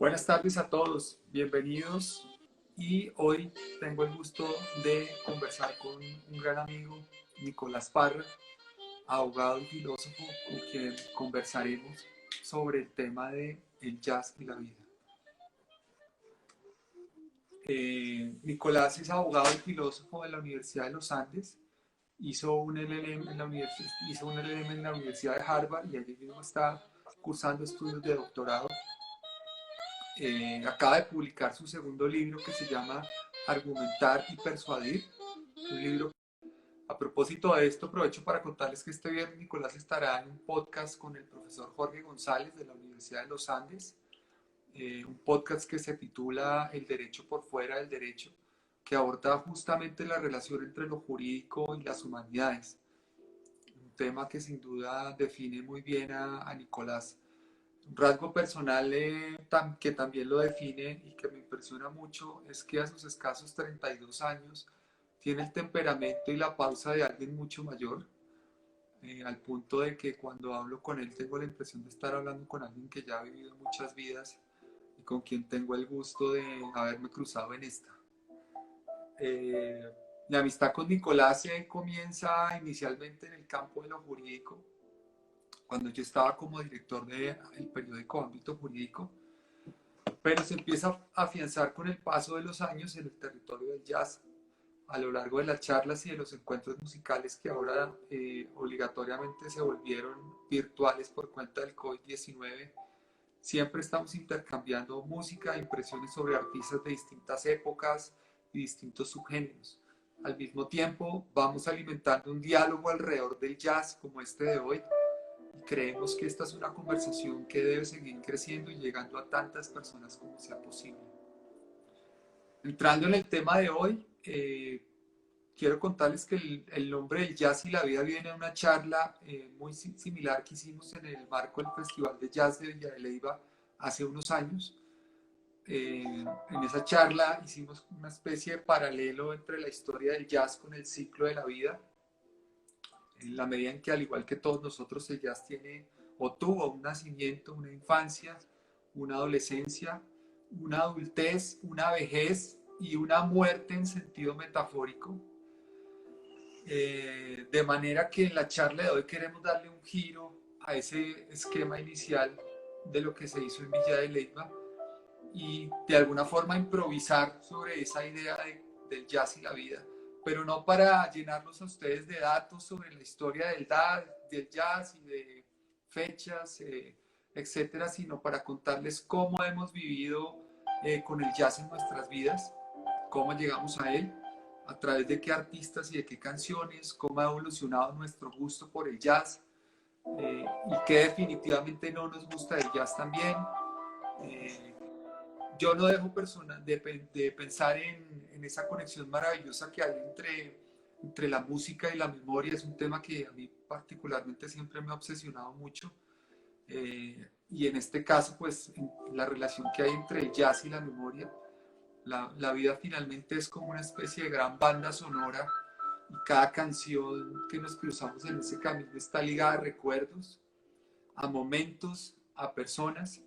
Buenas tardes a todos, bienvenidos y hoy tengo el gusto de conversar con un gran amigo, Nicolás Parra, abogado y filósofo, con quien conversaremos sobre el tema de el jazz y la vida. Nicolás es abogado y filósofo de la Universidad de los Andes, hizo un LLM en la Universidad de Harvard y allí mismo está cursando estudios de doctorado. Acaba de publicar su segundo libro que se llama Argumentar y Persuadir, un libro. A propósito de esto, aprovecho para contarles que este viernes Nicolás estará en un podcast con el profesor Jorge González de la Universidad de los Andes, un podcast que se titula El derecho por fuera del derecho, que aborda justamente la relación entre lo jurídico y las humanidades, un tema que sin duda define muy bien a Nicolás. Un rasgo personal que también lo define y que me impresiona mucho es que a sus escasos 32 años tiene el temperamento y la pausa de alguien mucho mayor, al punto de que cuando hablo con él tengo la impresión de estar hablando con alguien que ya ha vivido muchas vidas y con quien tengo el gusto de haberme cruzado en esta. Mi amistad con Nicolás comienza inicialmente en el campo de lo jurídico, cuando yo estaba como director del periódico Ámbito Jurídico, pero se empieza a afianzar con el paso de los años en el territorio del jazz, a lo largo de las charlas y de los encuentros musicales que ahora obligatoriamente se volvieron virtuales por cuenta del COVID-19. Siempre estamos intercambiando música e impresiones sobre artistas de distintas épocas y distintos subgéneros. Al mismo tiempo, vamos alimentando un diálogo alrededor del jazz como este de hoy, y creemos que esta es una conversación que debe seguir creciendo y llegando a tantas personas como sea posible. Entrando en el tema de hoy, quiero contarles que el nombre del jazz y la vida viene de una charla muy similar que hicimos en el marco del Festival de Jazz de Villa de Leyva hace unos años. En esa charla hicimos una especie de paralelo entre la historia del jazz con el ciclo de la vida, en la medida en que, al igual que todos nosotros, el jazz tiene o tuvo un nacimiento, una infancia, una adolescencia, una adultez, una vejez y una muerte en sentido metafórico. De manera que en la charla de hoy queremos darle un giro a ese esquema inicial de lo que se hizo en Villa de Leyva y de alguna forma improvisar sobre esa idea del jazz y la vida, pero no para llenarlos a ustedes de datos sobre la historia del jazz y de fechas, etcétera, sino para contarles cómo hemos vivido con el jazz en nuestras vidas, cómo llegamos a él, a través de qué artistas y de qué canciones, cómo ha evolucionado nuestro gusto por el jazz, y qué definitivamente no nos gusta del jazz también. Eh, yo no dejo de pensar en esa conexión maravillosa que hay entre la música y la memoria. Es un tema que a mí particularmente siempre me ha obsesionado mucho. Y en este caso, pues, la relación que hay entre el jazz y la memoria. La vida finalmente es como una especie de gran banda sonora y cada canción que nos cruzamos en ese camino está ligada a recuerdos, a momentos, a personas.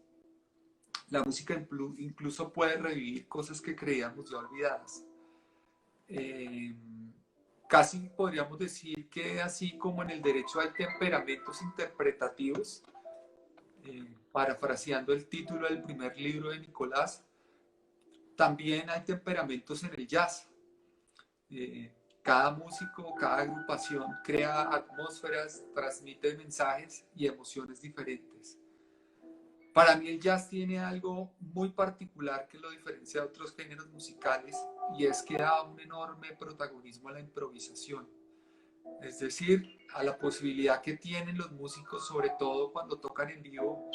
La música incluso puede revivir cosas que creíamos ya olvidadas. Eh, Casi podríamos decir que así como en el derecho hay temperamentos interpretativos, parafraseando el título del primer libro de Nicolás, también hay temperamentos en el jazz. Eh, Cada músico, cada agrupación crea atmósferas, transmite mensajes y emociones diferentes. Para mí el jazz tiene algo muy particular que lo diferencia de otros géneros musicales, y es que da un enorme protagonismo a la improvisación, es decir, a la posibilidad que tienen los músicos, sobre todo cuando tocan en vivo,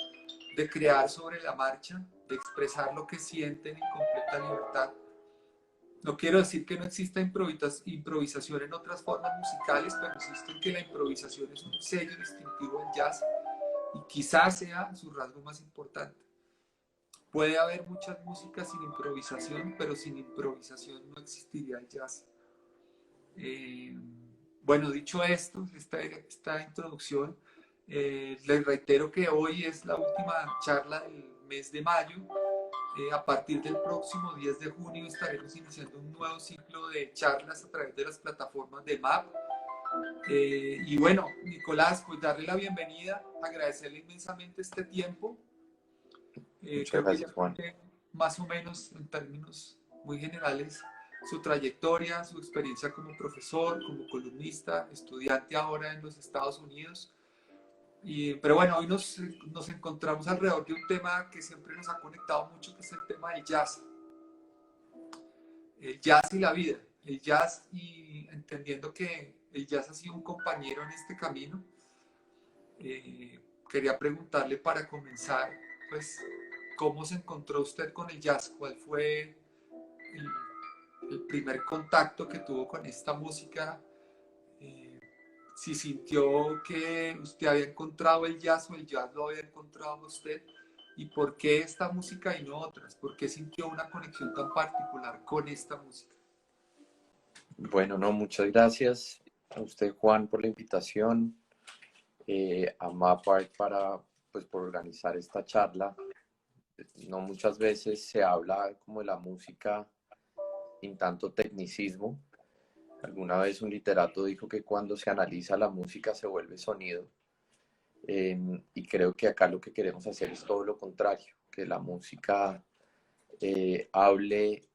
de crear sobre la marcha, de expresar lo que sienten en completa libertad. No quiero decir que no exista improvisación en otras formas musicales, pero insisto en que la improvisación es un sello distintivo del jazz y quizás sea su rasgo más importante. Puede haber muchas músicas sin improvisación, pero sin improvisación no existiría el jazz. Eh, bueno, dicho esto, esta introducción, les reitero que hoy es la última charla del mes de mayo. A partir del próximo 10 de junio estaremos iniciando un nuevo ciclo de charlas a través de las plataformas de MAP. Y bueno, Nicolás, pues darle la bienvenida, agradecerle inmensamente este tiempo. Muchas Creo que ya gracias, Juan. conté más o menos en términos muy generales su trayectoria, su experiencia como profesor, como columnista, estudiante ahora en los Estados Unidos. Pero bueno, hoy nos encontramos alrededor de un tema que siempre nos ha conectado mucho, que es el tema del jazz. El jazz y la vida. El jazz y entendiendo que el jazz ha sido un compañero en este camino. Quería preguntarle para comenzar, pues, ¿cómo se encontró usted con el jazz? ¿Cuál fue el primer contacto que tuvo con esta música? Si sintió que usted había encontrado el jazz o el jazz lo había encontrado usted, y por qué esta música y no otras, por qué sintió una conexión tan particular con esta música. Bueno, no, muchas gracias a usted, Juan, por la invitación, a MAPART pues, por organizar esta charla. No muchas veces se habla como de la música sin tanto tecnicismo. Alguna vez un literato dijo que cuando se analiza la música se vuelve sonido. Y creo que acá lo que queremos hacer es todo lo contrario, que la música hable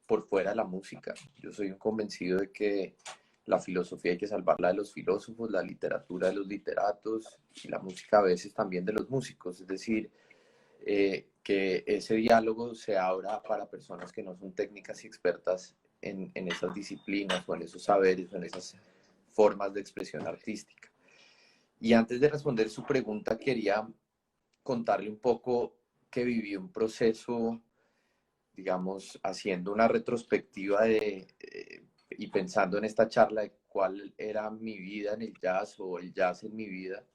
por fuera de la música. Yo soy un convencido de que la filosofía hay que salvarla de los filósofos, la literatura de los literatos y la música a veces también de los músicos. Es decir, que ese diálogo se abra para personas que no son técnicas y expertas en esas disciplinas o en esos saberes o en esas formas de expresión artística. Y antes de responder su pregunta, quería contarle un poco que viví un proceso, digamos, haciendo una retrospectiva y pensando en esta charla de cuál era mi vida en el jazz o el jazz en mi vida.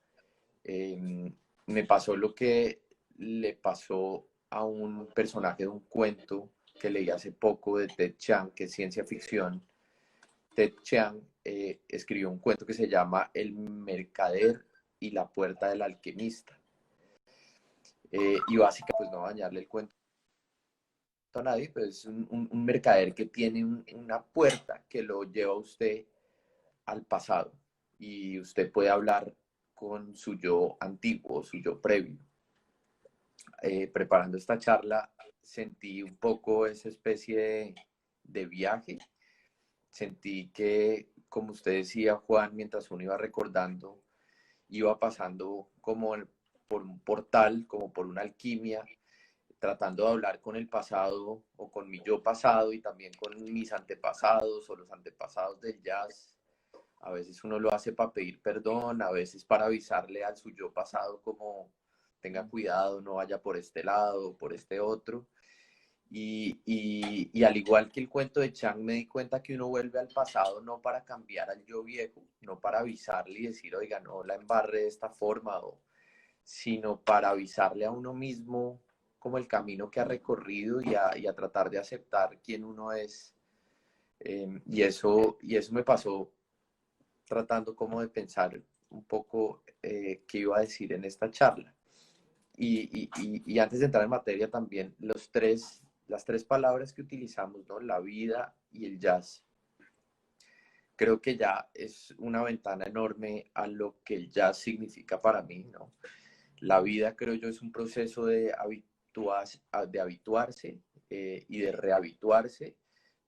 Me pasó lo que le pasó a un personaje de un cuento que leí hace poco de Ted Chiang, que es ciencia ficción. Ted Chiang escribió un cuento que se llama El mercader y la puerta del alquimista. Y básicamente, pues no dañarle el cuento a nadie, pero es un mercader que tiene una puerta que lo lleva a usted al pasado y usted puede hablar con su yo antiguo, su yo previo. Preparando esta charla sentí un poco esa especie de viaje. Sentí que, como usted decía, Juan, mientras uno iba recordando, iba pasando como por un portal, como por una alquimia, tratando de hablar con el pasado o con mi yo pasado y también con mis antepasados o los antepasados del jazz. A veces uno lo hace para pedir perdón, a veces para avisarle al su yo pasado como tenga cuidado, no vaya por este lado o por este otro. Y al igual que el cuento de Chang, me di cuenta que uno vuelve al pasado no para cambiar al yo viejo, no para avisarle y decir, oiga, no la embarre de esta forma, sino para avisarle a uno mismo como el camino que ha recorrido y a tratar de aceptar quién uno es. Y eso me pasó tratando como de pensar un poco qué iba a decir en esta charla. Y antes de entrar en materia también, las tres palabras que utilizamos, ¿no? La vida y el jazz. Creo que ya es una ventana enorme a lo que el jazz significa para mí, ¿no? La vida, creo yo, es un proceso de habituarse y de rehabituarse,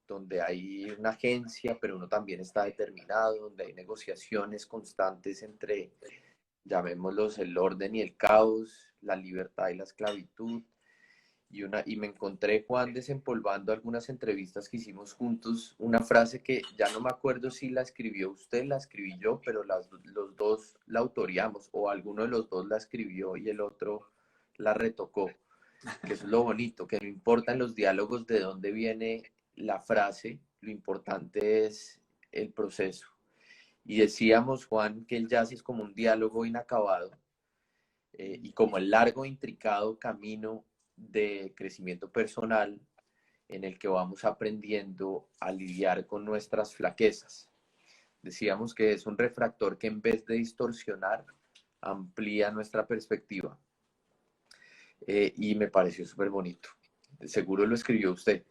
donde hay una agencia, pero uno también está determinado, donde hay negociaciones constantes entre, llamémoslos, el orden y el caos, la libertad y la esclavitud. Y me encontré, Juan, desempolvando algunas entrevistas que hicimos juntos, una frase que ya no me acuerdo si la escribió usted, la escribí yo, pero los dos la autoríamos, o alguno de los dos la escribió y el otro la retocó, que eso es lo bonito, que no importa en los diálogos de dónde viene la frase, lo importante es el proceso. Y decíamos, Juan, que el jazz es como un diálogo inacabado y como el largo, intricado camino de crecimiento personal en el que vamos aprendiendo a lidiar con nuestras flaquezas. Decíamos que es un refractor que en vez de distorsionar, amplía nuestra perspectiva. Y me pareció súper bonito. seguro lo escribió usted.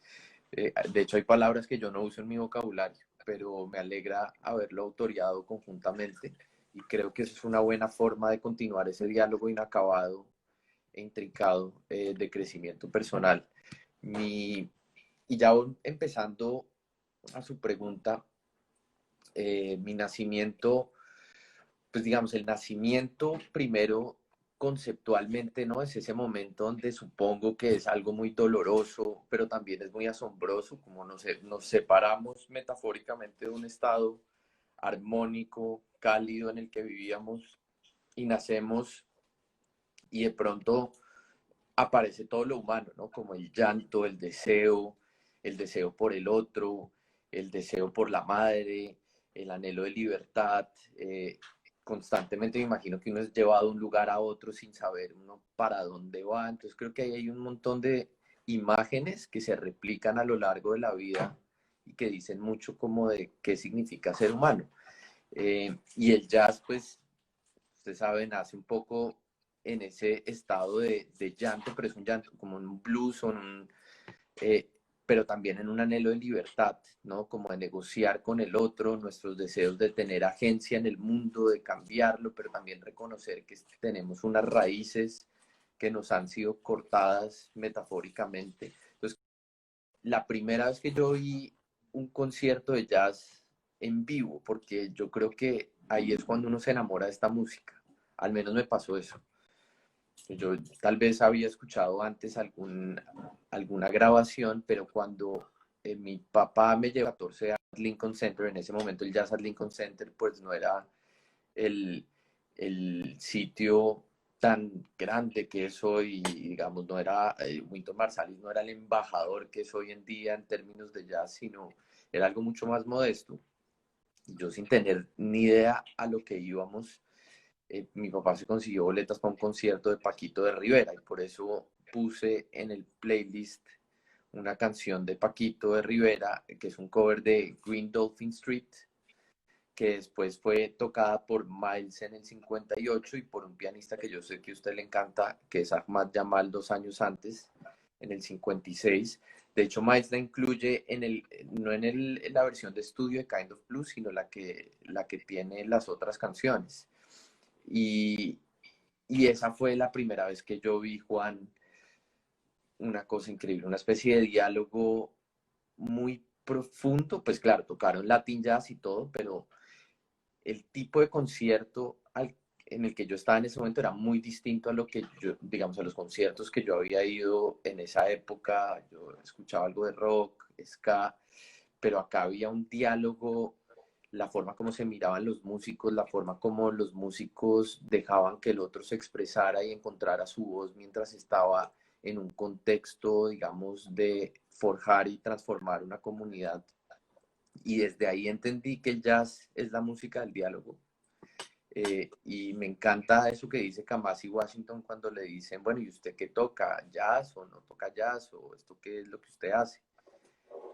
De hecho, hay palabras que yo no uso en mi vocabulario, pero me alegra haberlo autoreado conjuntamente y creo que eso es una buena forma de continuar ese diálogo inacabado e intrincado de crecimiento personal. Y ya empezando a su pregunta, mi nacimiento, pues digamos, el nacimiento primero conceptualmente, ¿no? Es ese momento donde supongo que es algo muy doloroso, pero también es muy asombroso, como nos separamos metafóricamente de un estado armónico, cálido en el que vivíamos y nacemos y de pronto aparece todo lo humano, ¿no? Como el llanto, el deseo por el otro, el deseo por la madre, el anhelo de libertad. Constantemente me imagino que uno es llevado de un lugar a otro sin saber uno para dónde va. Entonces creo que ahí hay un montón de imágenes que se replican a lo largo de la vida y que dicen mucho como de qué significa ser humano. Y el jazz, pues, usted sabe, nace un poco en ese estado de llanto, pero es un llanto como un blues, eh, pero también en un anhelo de libertad, ¿no? Como de negociar con el otro, nuestros deseos de tener agencia en el mundo, de cambiarlo, pero también reconocer que tenemos unas raíces que nos han sido cortadas metafóricamente. Entonces, la primera vez que yo vi un concierto de jazz en vivo, porque yo creo que ahí es cuando uno se enamora de esta música, al menos me pasó eso. Yo tal vez había escuchado antes alguna grabación, pero cuando mi papá me llevó a 14 a Lincoln Center, en ese momento el Jazz at Lincoln Center pues no era el, el sitio tan grande que es hoy, digamos, no era, Wynton Marsalis no era el embajador que es hoy en día en términos de jazz, sino era algo mucho más modesto. Yo sin tener ni idea a lo que íbamos, mi papá se consiguió boletas para un concierto de Paquito de Rivera y por eso puse en el playlist una canción de Paquito de Rivera, que es un cover de Green Dolphin Street, que después fue tocada por Miles en el 58 y por un pianista que yo sé que a usted le encanta, que es Ahmad Jamal 2 años antes, en el 56. De hecho, Miles la incluye no en la versión de estudio de Kind of Blues, sino la que tiene las otras canciones. Y, y esa fue la primera vez que yo vi, Juan, una cosa increíble, una especie de diálogo muy profundo. Pues claro, tocaron Latin Jazz y todo, pero el tipo de concierto en el que yo estaba en ese momento era muy distinto a lo que yo, digamos, a los conciertos que yo había ido en esa época. Yo escuchaba algo de rock, ska, pero acá había un diálogo, la forma como se miraban los músicos, la forma como los músicos dejaban que el otro se expresara y encontrara su voz mientras estaba en un contexto, digamos, de forjar y transformar una comunidad. Y desde ahí entendí que el jazz es la música del diálogo. Y me encanta eso que dice Kamasi Washington cuando le dicen, bueno, ¿y usted qué toca? ¿Jazz o no toca jazz? ¿O esto qué es lo que usted hace?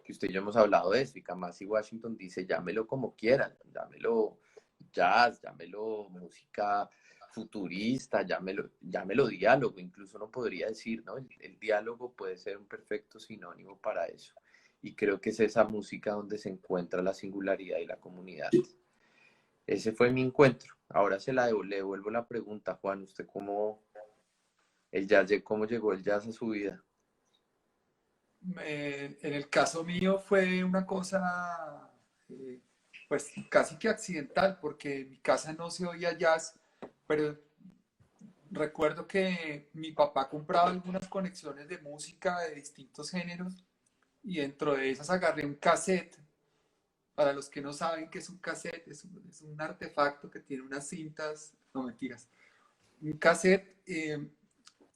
Que usted y yo hemos hablado de eso, y Kamasi Washington dice, llámelo como quieran, llámelo jazz, llámelo música futurista, llámelo diálogo, incluso no podría decir, ¿no? El diálogo puede ser un perfecto sinónimo para eso. Y creo que es esa música donde se encuentra la singularidad y la comunidad. Ese fue mi encuentro. Ahora le devuelvo la pregunta, Juan, ¿usted cómo llegó el jazz a su vida? En el caso mío fue una cosa, pues casi que accidental, porque en mi casa no se oía jazz, pero recuerdo que mi papá compraba algunas conexiones de música de distintos géneros y dentro de esas agarré un cassette. Para los que no saben qué es un cassette, es un artefacto que tiene unas cintas, no mentiras, un cassette.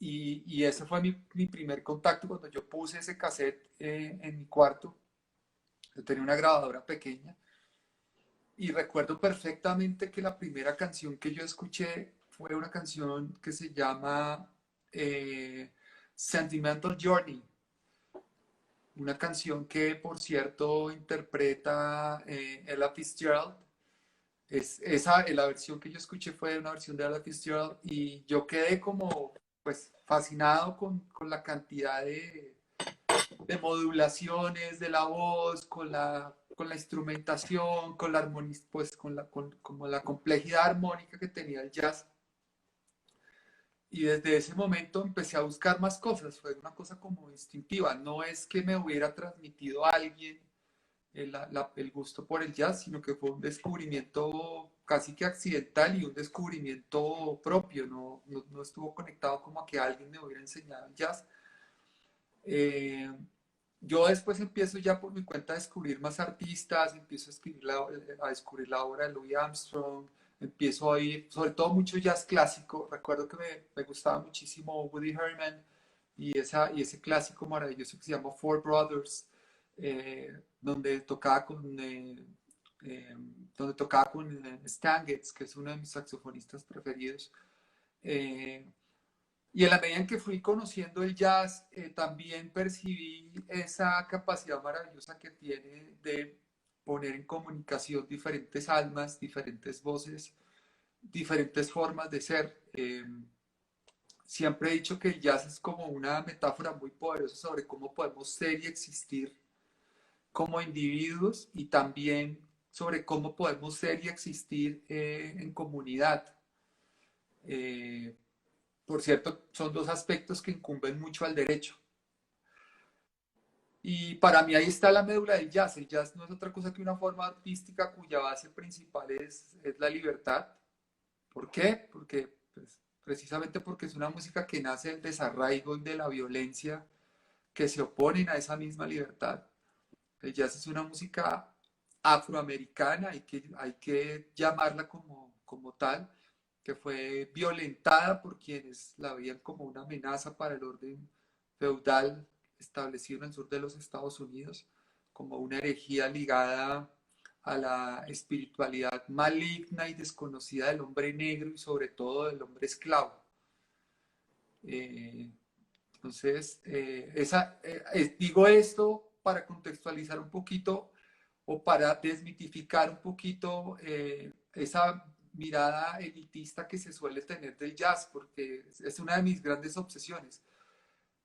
Y ese fue mi primer contacto cuando yo puse ese cassette en mi cuarto. Yo tenía una grabadora pequeña y recuerdo perfectamente que la primera canción que yo escuché fue una canción que se llama Sentimental Journey, una canción que por cierto interpreta Ella Fitzgerald. La versión que yo escuché fue una versión de Ella Fitzgerald y yo quedé como pues fascinado con la cantidad de modulaciones de la voz, con la instrumentación, con la armonía, pues como la complejidad armónica que tenía el jazz. Y desde ese momento empecé a buscar más cosas, fue una cosa como instintiva, no es que me hubiera transmitido a alguien el gusto por el jazz, sino que fue un descubrimiento casi que accidental y un descubrimiento propio, no estuvo conectado como a que alguien me hubiera enseñado el jazz. Eh, yo después empiezo ya por mi cuenta a descubrir más artistas, empiezo a descubrir la obra de Louis Armstrong, empiezo a oír, sobre todo mucho jazz clásico. Recuerdo que me gustaba muchísimo Woody Herman y ese clásico maravilloso que se llama Four Brothers, donde tocaba con Stan Getz, que es uno de mis saxofonistas preferidos. Y en la medida en que fui conociendo el jazz, también percibí esa capacidad maravillosa que tiene de poner en comunicación diferentes almas, diferentes voces, diferentes formas de ser. Siempre he dicho que el jazz es como una metáfora muy poderosa sobre cómo podemos ser y existir como individuos y también sobre cómo podemos ser y existir en comunidad. Eh, por cierto, son dos aspectos que incumben mucho al derecho. Y para mí ahí está la médula del jazz. El jazz no es otra cosa que una forma artística cuya base principal es la libertad. ¿Por qué? Porque precisamente porque es una música que nace del desarraigo y de la violencia que se oponen a esa misma libertad. El jazz es una música afroamericana, hay que llamarla como tal, que fue violentada por quienes la veían como una amenaza para el orden feudal establecido en el sur de los Estados Unidos, como una herejía ligada a la espiritualidad maligna y desconocida del hombre negro y sobre todo del hombre esclavo. Eh, entonces, digo esto para contextualizar un poquito o para desmitificar un poquito esa mirada elitista que se suele tener del jazz, porque es una de mis grandes obsesiones.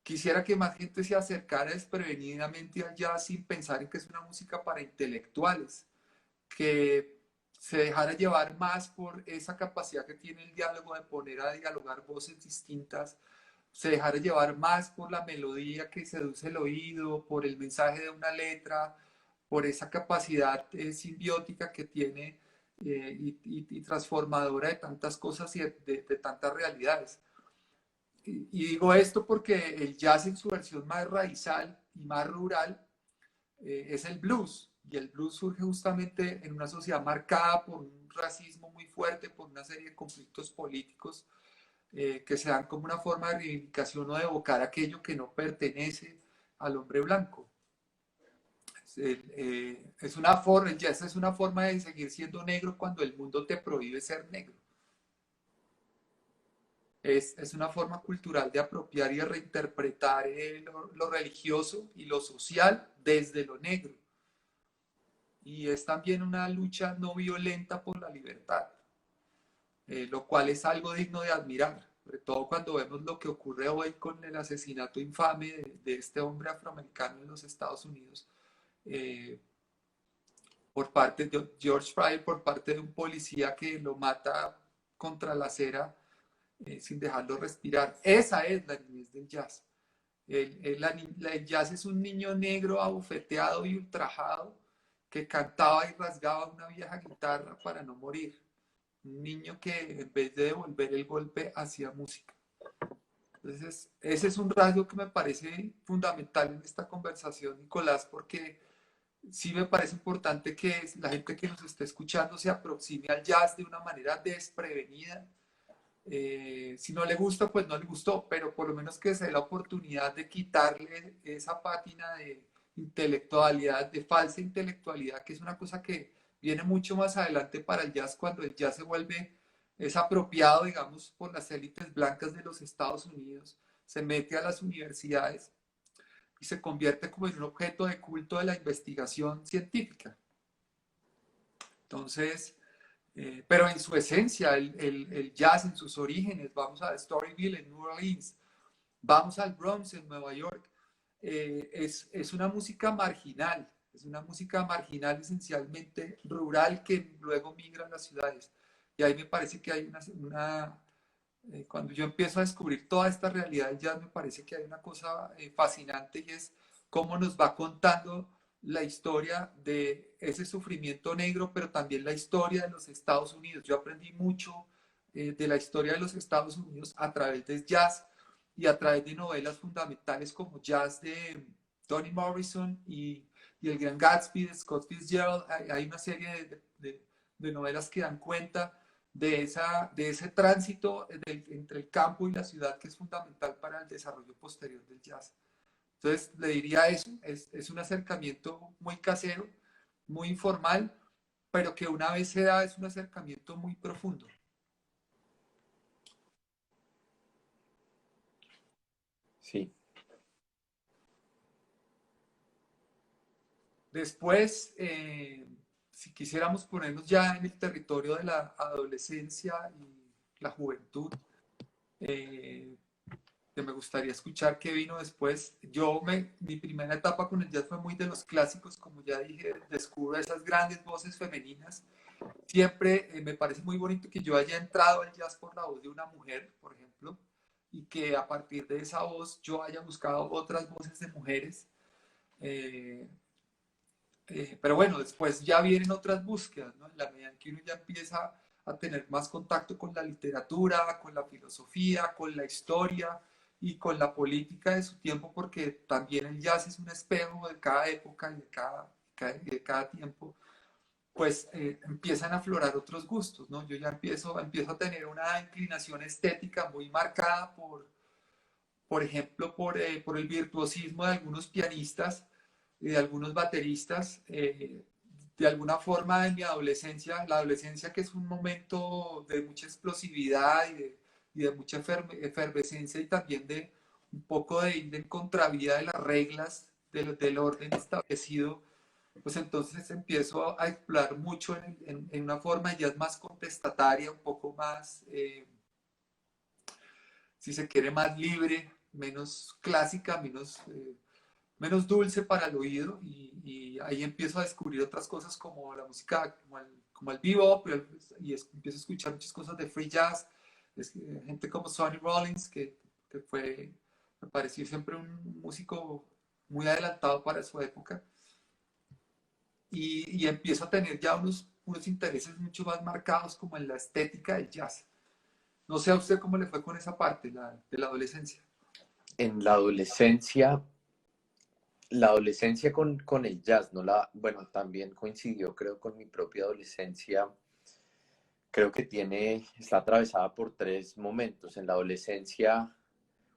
Quisiera que más gente se acercara desprevenidamente al jazz sin pensar en que es una música para intelectuales, que se dejara llevar más por esa capacidad que tiene el diálogo de poner a dialogar voces distintas, se dejara llevar más por la melodía que seduce el oído, por el mensaje de una letra, por esa capacidad simbiótica que tiene y transformadora de tantas cosas y de tantas realidades. Y digo esto porque el jazz en su versión más raizal y más rural es el blues. Y el blues surge justamente en una sociedad marcada por un racismo muy fuerte, por una serie de conflictos políticos que se dan como una forma de reivindicación o de evocar aquello que no pertenece al hombre blanco. Es una forma, el jazz es una forma de seguir siendo negro cuando el mundo te prohíbe ser negro. Es una forma cultural de apropiar y de reinterpretar lo religioso y lo social desde lo negro. Y es también una lucha no violenta por la libertad, lo cual es algo digno de admirar, sobre todo cuando vemos lo que ocurre hoy con el asesinato infame de este hombre afroamericano en los Estados Unidos, eh, por parte de George Floyd, por parte de un policía que lo mata contra la acera sin dejarlo respirar. Esa es la niñez del jazz. El jazz es un niño negro abofeteado y ultrajado que cantaba y rasgaba una vieja guitarra para no morir. Un niño que en vez de devolver el golpe hacía música. Entonces, ese es un rasgo que me parece fundamental en esta conversación, Nicolás, porque sí me parece importante que la gente que nos esté escuchando se aproxime al jazz de una manera desprevenida. Si no le gusta, pues no le gustó, pero por lo menos que se dé la oportunidad de quitarle esa pátina de intelectualidad, de falsa intelectualidad, que es una cosa que viene mucho más adelante para el jazz, cuando el jazz se vuelve, es apropiado, digamos, por las élites blancas de los Estados Unidos, se mete a las universidades y se convierte como en un objeto de culto de la investigación científica. Entonces, pero en su esencia, el jazz en sus orígenes, vamos a Storyville en New Orleans, vamos al Bronx en Nueva York, es una música marginal, es una música marginal esencialmente rural que luego migra a las ciudades. Y ahí me parece que hay cuando yo empiezo a descubrir toda esta realidad del jazz, me parece que hay una cosa fascinante y es cómo nos va contando la historia de ese sufrimiento negro, pero también la historia de los Estados Unidos. Yo aprendí mucho de la historia de los Estados Unidos a través del jazz y a través de novelas fundamentales como Jazz de Toni Morrison y El Gran Gatsby de Scott Fitzgerald. Hay una serie de novelas que dan cuenta de ese tránsito entre el campo y la ciudad que es fundamental para el desarrollo posterior del jazz. Entonces, le diría eso, es un acercamiento muy casero, muy informal, pero que una vez se da es un acercamiento muy profundo. Sí. Después, si quisiéramos ponernos ya en el territorio de la adolescencia y la juventud, eh, que me gustaría escuchar qué vino después. Mi primera etapa con el jazz fue muy de los clásicos, como ya dije, descubro esas grandes voces femeninas. Siempre me parece muy bonito que yo haya entrado al jazz por la voz de una mujer, por ejemplo, y que a partir de esa voz yo haya buscado otras voces de mujeres. Eh, pero bueno, después ya vienen otras búsquedas, ¿no? En la medida en que uno ya empieza a tener más contacto con la literatura, con la filosofía, con la historia y con la política de su tiempo, porque también el jazz es un espejo de cada época y de cada tiempo, pues empiezan a aflorar otros gustos, ¿no? Yo ya empiezo a tener una inclinación estética muy marcada por ejemplo, por el virtuosismo de algunos pianistas y de algunos bateristas. De alguna forma en mi adolescencia, la adolescencia que es un momento de mucha explosividad y de mucha efervescencia y también de un poco de ir en contravía de las reglas del orden establecido, pues entonces empiezo a explorar mucho en una forma ya más contestataria, un poco más, si se quiere, más libre, menos clásica, menos dulce para el oído y ahí empiezo a descubrir otras cosas como la música, como el bebop empiezo a escuchar muchas cosas de free jazz, gente como Sonny Rollins que fue, me pareció siempre un músico muy adelantado para su época y empiezo a tener ya unos intereses mucho más marcados como en la estética del jazz. No sé a usted cómo le fue con esa parte de la adolescencia. En la adolescencia con el jazz, no bueno, también coincidió, creo, con mi propia adolescencia. Creo que está atravesada por tres momentos. En la adolescencia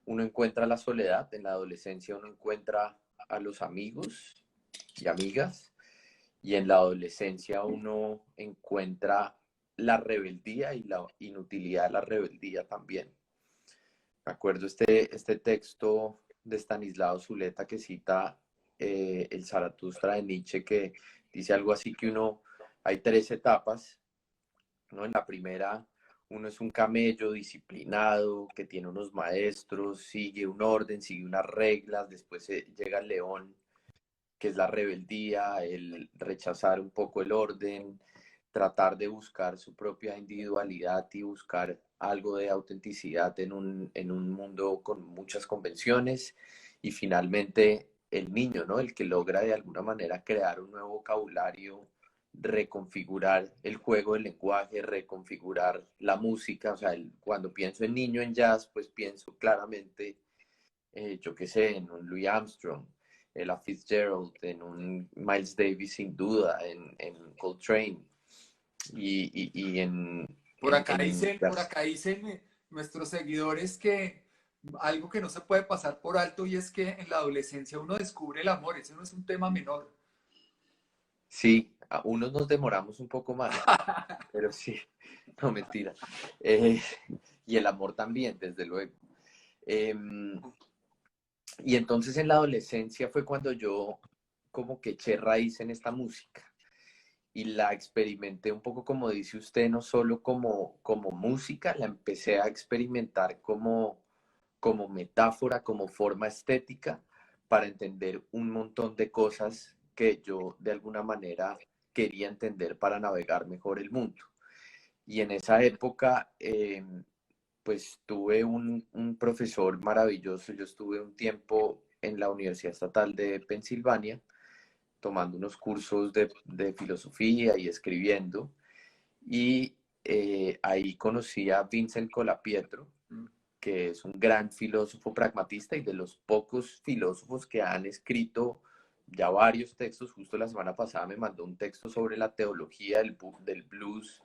uno encuentra la soledad, en la adolescencia uno encuentra a los amigos y amigas, y en la adolescencia uno encuentra la rebeldía y la inutilidad de la rebeldía también. Me acuerdo este texto de Stanislao Zuleta que cita el Zaratustra de Nietzsche, que dice algo así que hay tres etapas, ¿no? En la primera, uno es un camello disciplinado, que tiene unos maestros, sigue un orden, sigue unas reglas, después llega el león, que es la rebeldía, el rechazar un poco el orden, tratar de buscar su propia individualidad y buscar algo de autenticidad en un mundo con muchas convenciones. Y finalmente el niño, ¿no? El que logra de alguna manera crear un nuevo vocabulario, reconfigurar el juego del lenguaje, reconfigurar la música. O sea, cuando pienso en niño en jazz, pues pienso claramente, yo qué sé, en un Louis Armstrong, Ella Fitzgerald, en un Miles Davis sin duda, en Coltrane y Por acá dicen nuestros seguidores que algo que no se puede pasar por alto y es que en la adolescencia uno descubre el amor, eso no es un tema menor. Sí, a unos nos demoramos un poco más, pero sí, no mentira. Y el amor también, desde luego. Y entonces en la adolescencia fue cuando yo como que eché raíz en esta música y la experimenté un poco como dice usted, no solo como música, la empecé a experimentar como metáfora, como forma estética, para entender un montón de cosas que yo de alguna manera quería entender para navegar mejor el mundo. Y en esa época, pues tuve un profesor maravilloso. Yo estuve un tiempo en la Universidad Estatal de Pensilvania tomando unos cursos de filosofía y escribiendo. Y ahí conocí a Vincent Colapietro, que es un gran filósofo pragmatista y de los pocos filósofos que han escrito ya varios textos. Justo la semana pasada me mandó un texto sobre la teología del blues.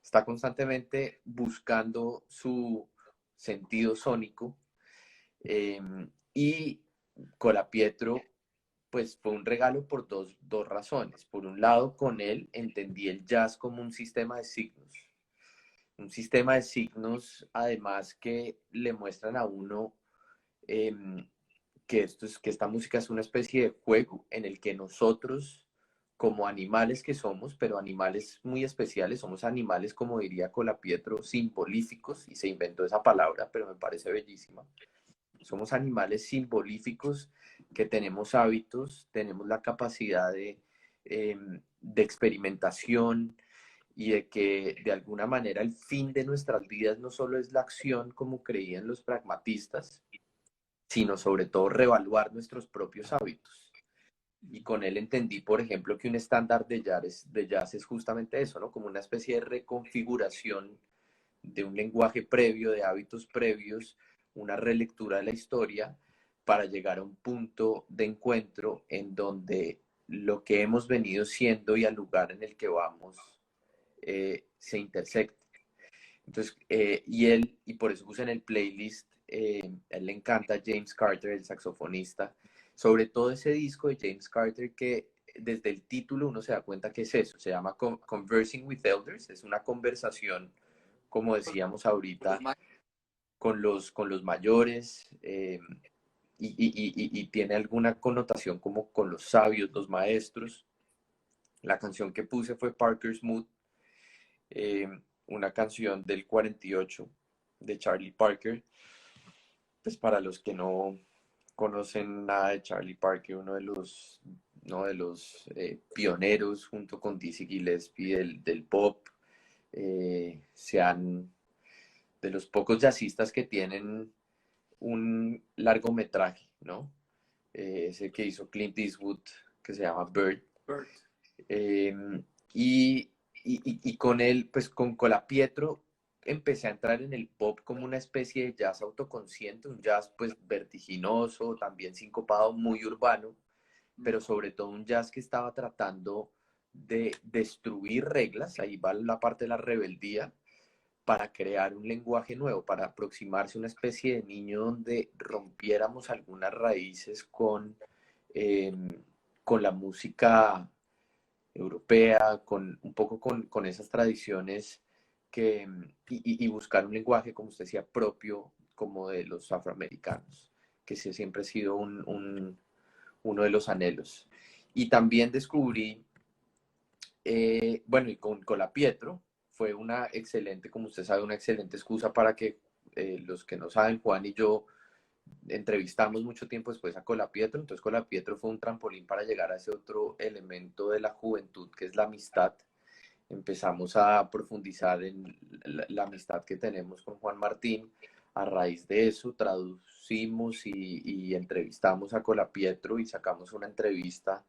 Está constantemente buscando su sentido sónico. Y Colapietro, pues fue un regalo por dos razones. Por un lado, con él entendí el jazz como un sistema de signos. Un sistema de signos, además, que le muestran a uno eh, que esta música es una especie de juego en el que nosotros, como animales que somos, pero animales muy especiales, somos animales, como diría Colapietro, simbolíficos, y se inventó esa palabra, pero me parece bellísima. Somos animales simbolíficos que tenemos hábitos, tenemos la capacidad de experimentación y de que de alguna manera el fin de nuestras vidas no solo es la acción como creían los pragmatistas, sino sobre todo reevaluar nuestros propios hábitos. Y con él entendí, por ejemplo, que un estándar de jazz es justamente eso, ¿no? Como una especie de reconfiguración de un lenguaje previo, de hábitos previos, una relectura de la historia para llegar a un punto de encuentro en donde lo que hemos venido siendo y al lugar en el que vamos se intersecten. Entonces, y por eso puse en el playlist, él le encanta James Carter, el saxofonista, sobre todo ese disco de James Carter que desde el título uno se da cuenta que es eso, se llama Conversing with Elders, es una conversación, como decíamos ahorita, con los mayores, y tiene alguna connotación como con los sabios, los maestros. La canción que puse fue Parker's Mood, eh, una canción del 48 de Charlie Parker. Pues para los que no conocen nada de Charlie Parker, uno de los pioneros junto con Dizzy Gillespie del pop, sean de los pocos jazzistas que tienen un largometraje, ¿no? Ese que hizo Clint Eastwood, que se llama Bird. Bird. Eh, y con él, pues con Colapietro, empecé a entrar en el pop como una especie de jazz autoconsciente, un jazz pues vertiginoso, también sincopado, muy urbano, pero sobre todo un jazz que estaba tratando de destruir reglas, ahí va la parte de la rebeldía, para crear un lenguaje nuevo, para aproximarse a una especie de niño donde rompiéramos algunas raíces eh, con la música europea, un poco con esas tradiciones y buscar un lenguaje, como usted decía, propio como de los afroamericanos, que sí, siempre ha sido uno de los anhelos. Y también descubrí, bueno, y con Colapietro fue una excelente, como usted sabe, una excelente excusa para que los que no saben, Juan y yo, entrevistamos mucho tiempo después a Colapietro. Entonces Colapietro fue un trampolín para llegar a ese otro elemento de la juventud que es la amistad. Empezamos a profundizar en la amistad que tenemos con Juan Martín. A raíz de eso traducimos y entrevistamos a Colapietro y sacamos una entrevista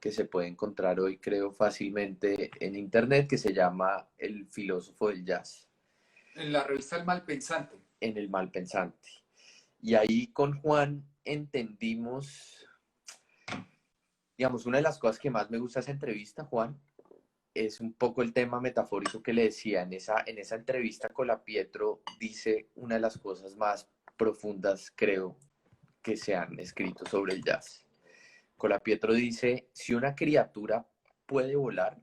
que se puede encontrar hoy, creo, fácilmente en internet, que se llama El filósofo del jazz. En la revista El Malpensante. En el Malpensante. Y ahí con Juan entendimos, digamos, una de las cosas que más me gusta de esa entrevista, Juan, es un poco el tema metafórico que le decía. En esa entrevista Colapietro dice una de las cosas más profundas, creo, que se han escrito sobre el jazz. Colapietro dice, si una criatura puede volar,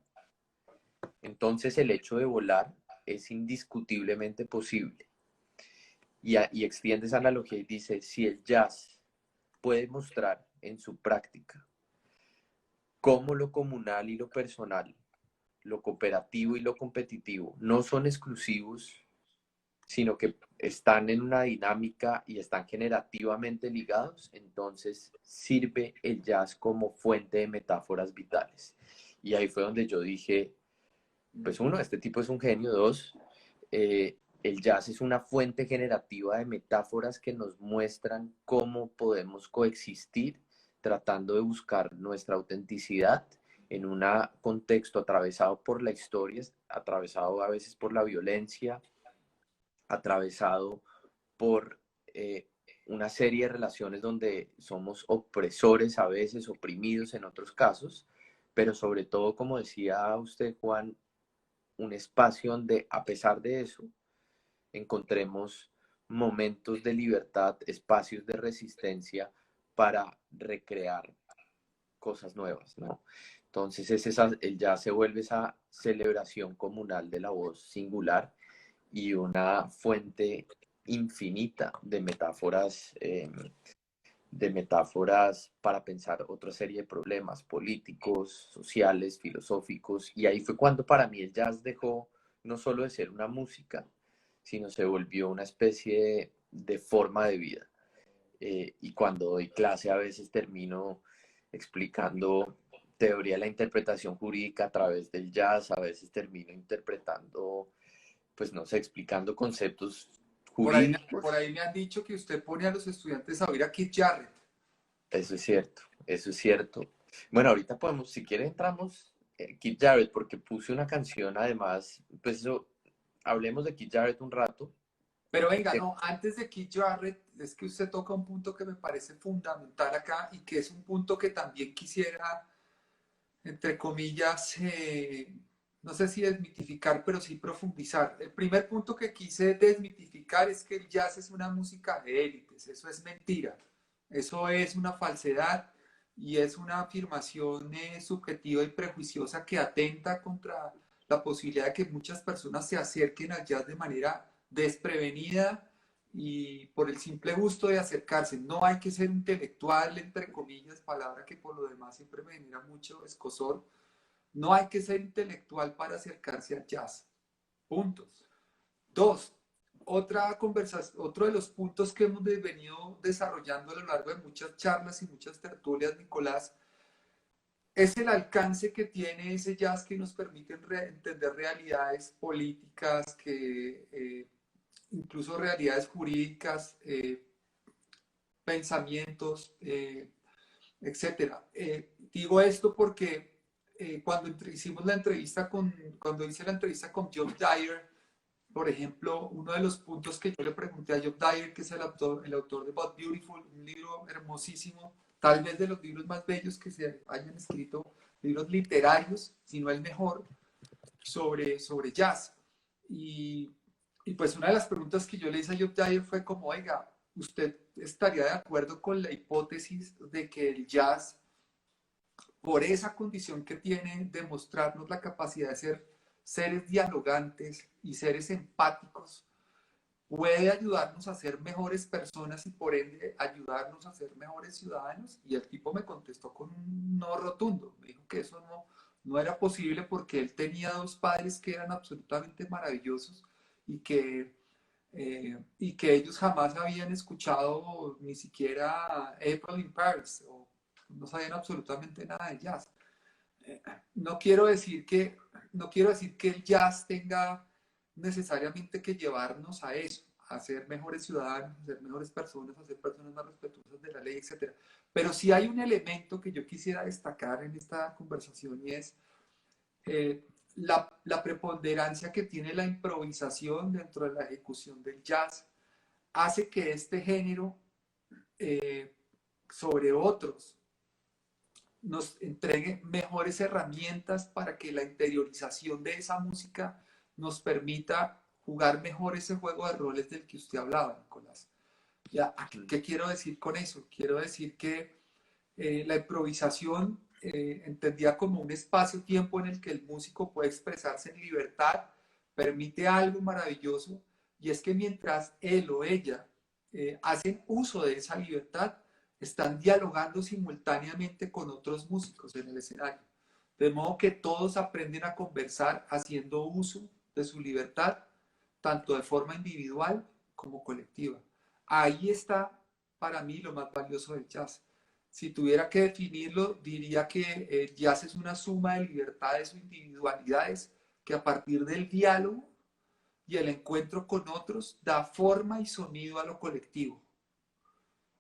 entonces el hecho de volar es indiscutiblemente posible. Y extiende esa analogía y dice, si el jazz puede mostrar en su práctica cómo lo comunal y lo personal, lo cooperativo y lo competitivo no son exclusivos, sino que están en una dinámica y están generativamente ligados, entonces sirve el jazz como fuente de metáforas vitales. Y ahí fue donde yo dije, pues uno, este tipo es un genio, dos, el jazz es una fuente generativa de metáforas que nos muestran cómo podemos coexistir tratando de buscar nuestra autenticidad en un contexto atravesado por la historia, atravesado a veces por la violencia, atravesado por una serie de relaciones donde somos opresores a veces, oprimidos en otros casos, pero sobre todo, como decía usted, Juan, un espacio donde a pesar de eso encontremos momentos de libertad, espacios de resistencia para recrear cosas nuevas, ¿no? Entonces el jazz se vuelve esa celebración comunal de la voz singular y una fuente infinita de metáforas para pensar otra serie de problemas políticos, sociales, filosóficos. Y ahí fue cuando para mí el jazz dejó no solo de ser una música, sino se volvió una especie de forma de vida. Y cuando doy clase a veces termino explicando teoría de la interpretación jurídica a través del jazz, a veces termino interpretando, pues no sé, explicando conceptos jurídicos. Por ahí me han dicho que usted pone a los estudiantes a oír a Keith Jarrett. Eso es cierto, eso es cierto. Bueno, ahorita podemos, si quiere entramos Keith Jarrett, porque puse una canción además, pues eso, hablemos de Keith Jarrett un rato. Pero venga, no, antes de Keith Jarrett, es que usted toca un punto que me parece fundamental acá y que es un punto que también quisiera, entre comillas, no sé si desmitificar, pero sí profundizar. El primer punto que quise desmitificar es que el jazz es una música de élites. Eso es mentira. Eso es una falsedad y es una afirmación subjetiva y prejuiciosa que atenta contra la posibilidad de que muchas personas se acerquen al jazz de manera desprevenida y por el simple gusto de acercarse. No hay que ser intelectual, entre comillas, palabra que por lo demás siempre me genera mucho escozor. No hay que ser intelectual para acercarse al jazz. Puntos. Dos, otra conversación, otro de los puntos que hemos venido desarrollando a lo largo de muchas charlas y muchas tertulias, Nicolás, es el alcance que tiene ese jazz que nos permite entender realidades políticas, incluso realidades jurídicas, pensamientos, etcétera. Digo esto porque cuando hicimos la entrevista cuando hice la entrevista con Job Dyer, por ejemplo, uno de los puntos que yo le pregunté a Job Dyer, que es el autor de But Beautiful, un libro hermosísimo, tal vez de los libros más bellos que se hayan escrito, libros literarios, si no el mejor, sobre jazz. Y, y pues una de las preguntas que yo le hice a Job Dyer fue como, oiga, ¿usted estaría de acuerdo con la hipótesis de que el jazz, por esa condición que tiene de mostrarnos la capacidad de ser seres dialogantes y seres empáticos, puede ayudarnos a ser mejores personas y por ende ayudarnos a ser mejores ciudadanos? Y el tipo me contestó con un no rotundo. Me dijo que eso no era posible porque él tenía dos padres que eran absolutamente maravillosos y y que ellos jamás habían escuchado ni siquiera April in Paris o no sabían absolutamente nada de jazz. No quiero decir no quiero decir que el jazz tenga necesariamente que llevarnos a eso, a ser mejores ciudadanos, a ser mejores personas, a ser personas más respetuosas de la ley, etcétera. Pero sí hay un elemento que yo quisiera destacar en esta conversación y es la preponderancia que tiene la improvisación dentro de la ejecución del jazz. Hace que este género, eh, sobre otros, nos entregue mejores herramientas para que la interiorización de esa música nos permita jugar mejor ese juego de roles del que usted hablaba, Nicolás. Ya, ¿qué quiero decir con eso? Quiero decir que la improvisación entendía como un espacio-tiempo en el que el músico puede expresarse en libertad, permite algo maravilloso, y es que mientras él o ella hacen uso de esa libertad, están dialogando simultáneamente con otros músicos en el escenario. De modo que todos aprenden a conversar haciendo uso de su libertad, tanto de forma individual como colectiva. Ahí está para mí lo más valioso del jazz. Si tuviera que definirlo, diría que el jazz es una suma de libertades o individualidades que a partir del diálogo y el encuentro con otros da forma y sonido a lo colectivo.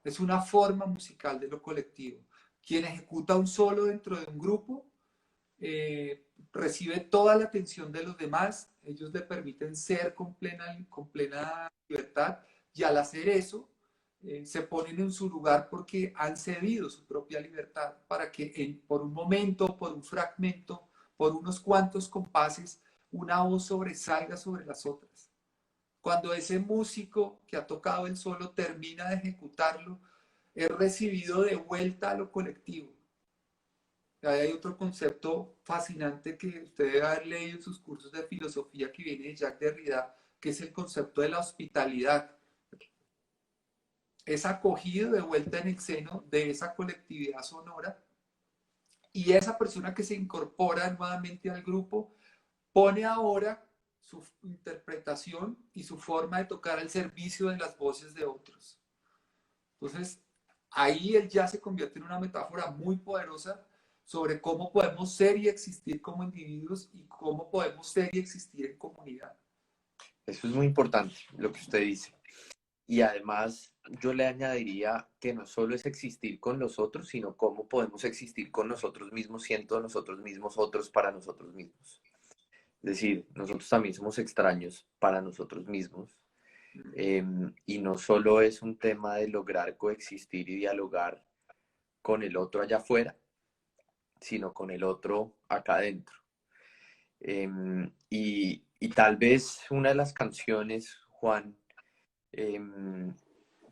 Es una forma musical de lo colectivo. Quien ejecuta un solo dentro de un grupo recibe toda la atención de los demás, ellos le permiten ser con plena libertad y al hacer eso se ponen en su lugar porque han cedido su propia libertad para que por un momento, por un fragmento, por unos cuantos compases, una voz sobresalga sobre las otras. Cuando ese músico que ha tocado el solo termina de ejecutarlo, es recibido de vuelta a lo colectivo. Ahí hay otro concepto fascinante que usted debe haber leído en sus cursos de filosofía que viene de Jacques Derrida, que es el concepto de la hospitalidad. Es acogido de vuelta en el seno de esa colectividad sonora y esa persona que se incorpora nuevamente al grupo pone ahora su interpretación y su forma de tocar al servicio de las voces de otros. Entonces, ahí el jazz se convierte en una metáfora muy poderosa sobre cómo podemos ser y existir como individuos y cómo podemos ser y existir en comunidad. Eso es muy importante, lo que usted dice. Y además, yo le añadiría que no solo es existir con los otros, sino cómo podemos existir con nosotros mismos, siendo nosotros mismos otros para nosotros mismos. Es decir, nosotros también somos extraños para nosotros mismos. Y no solo es un tema de lograr coexistir y dialogar con el otro allá afuera, sino con el otro acá adentro. Y tal vez una de las canciones, Juan, em,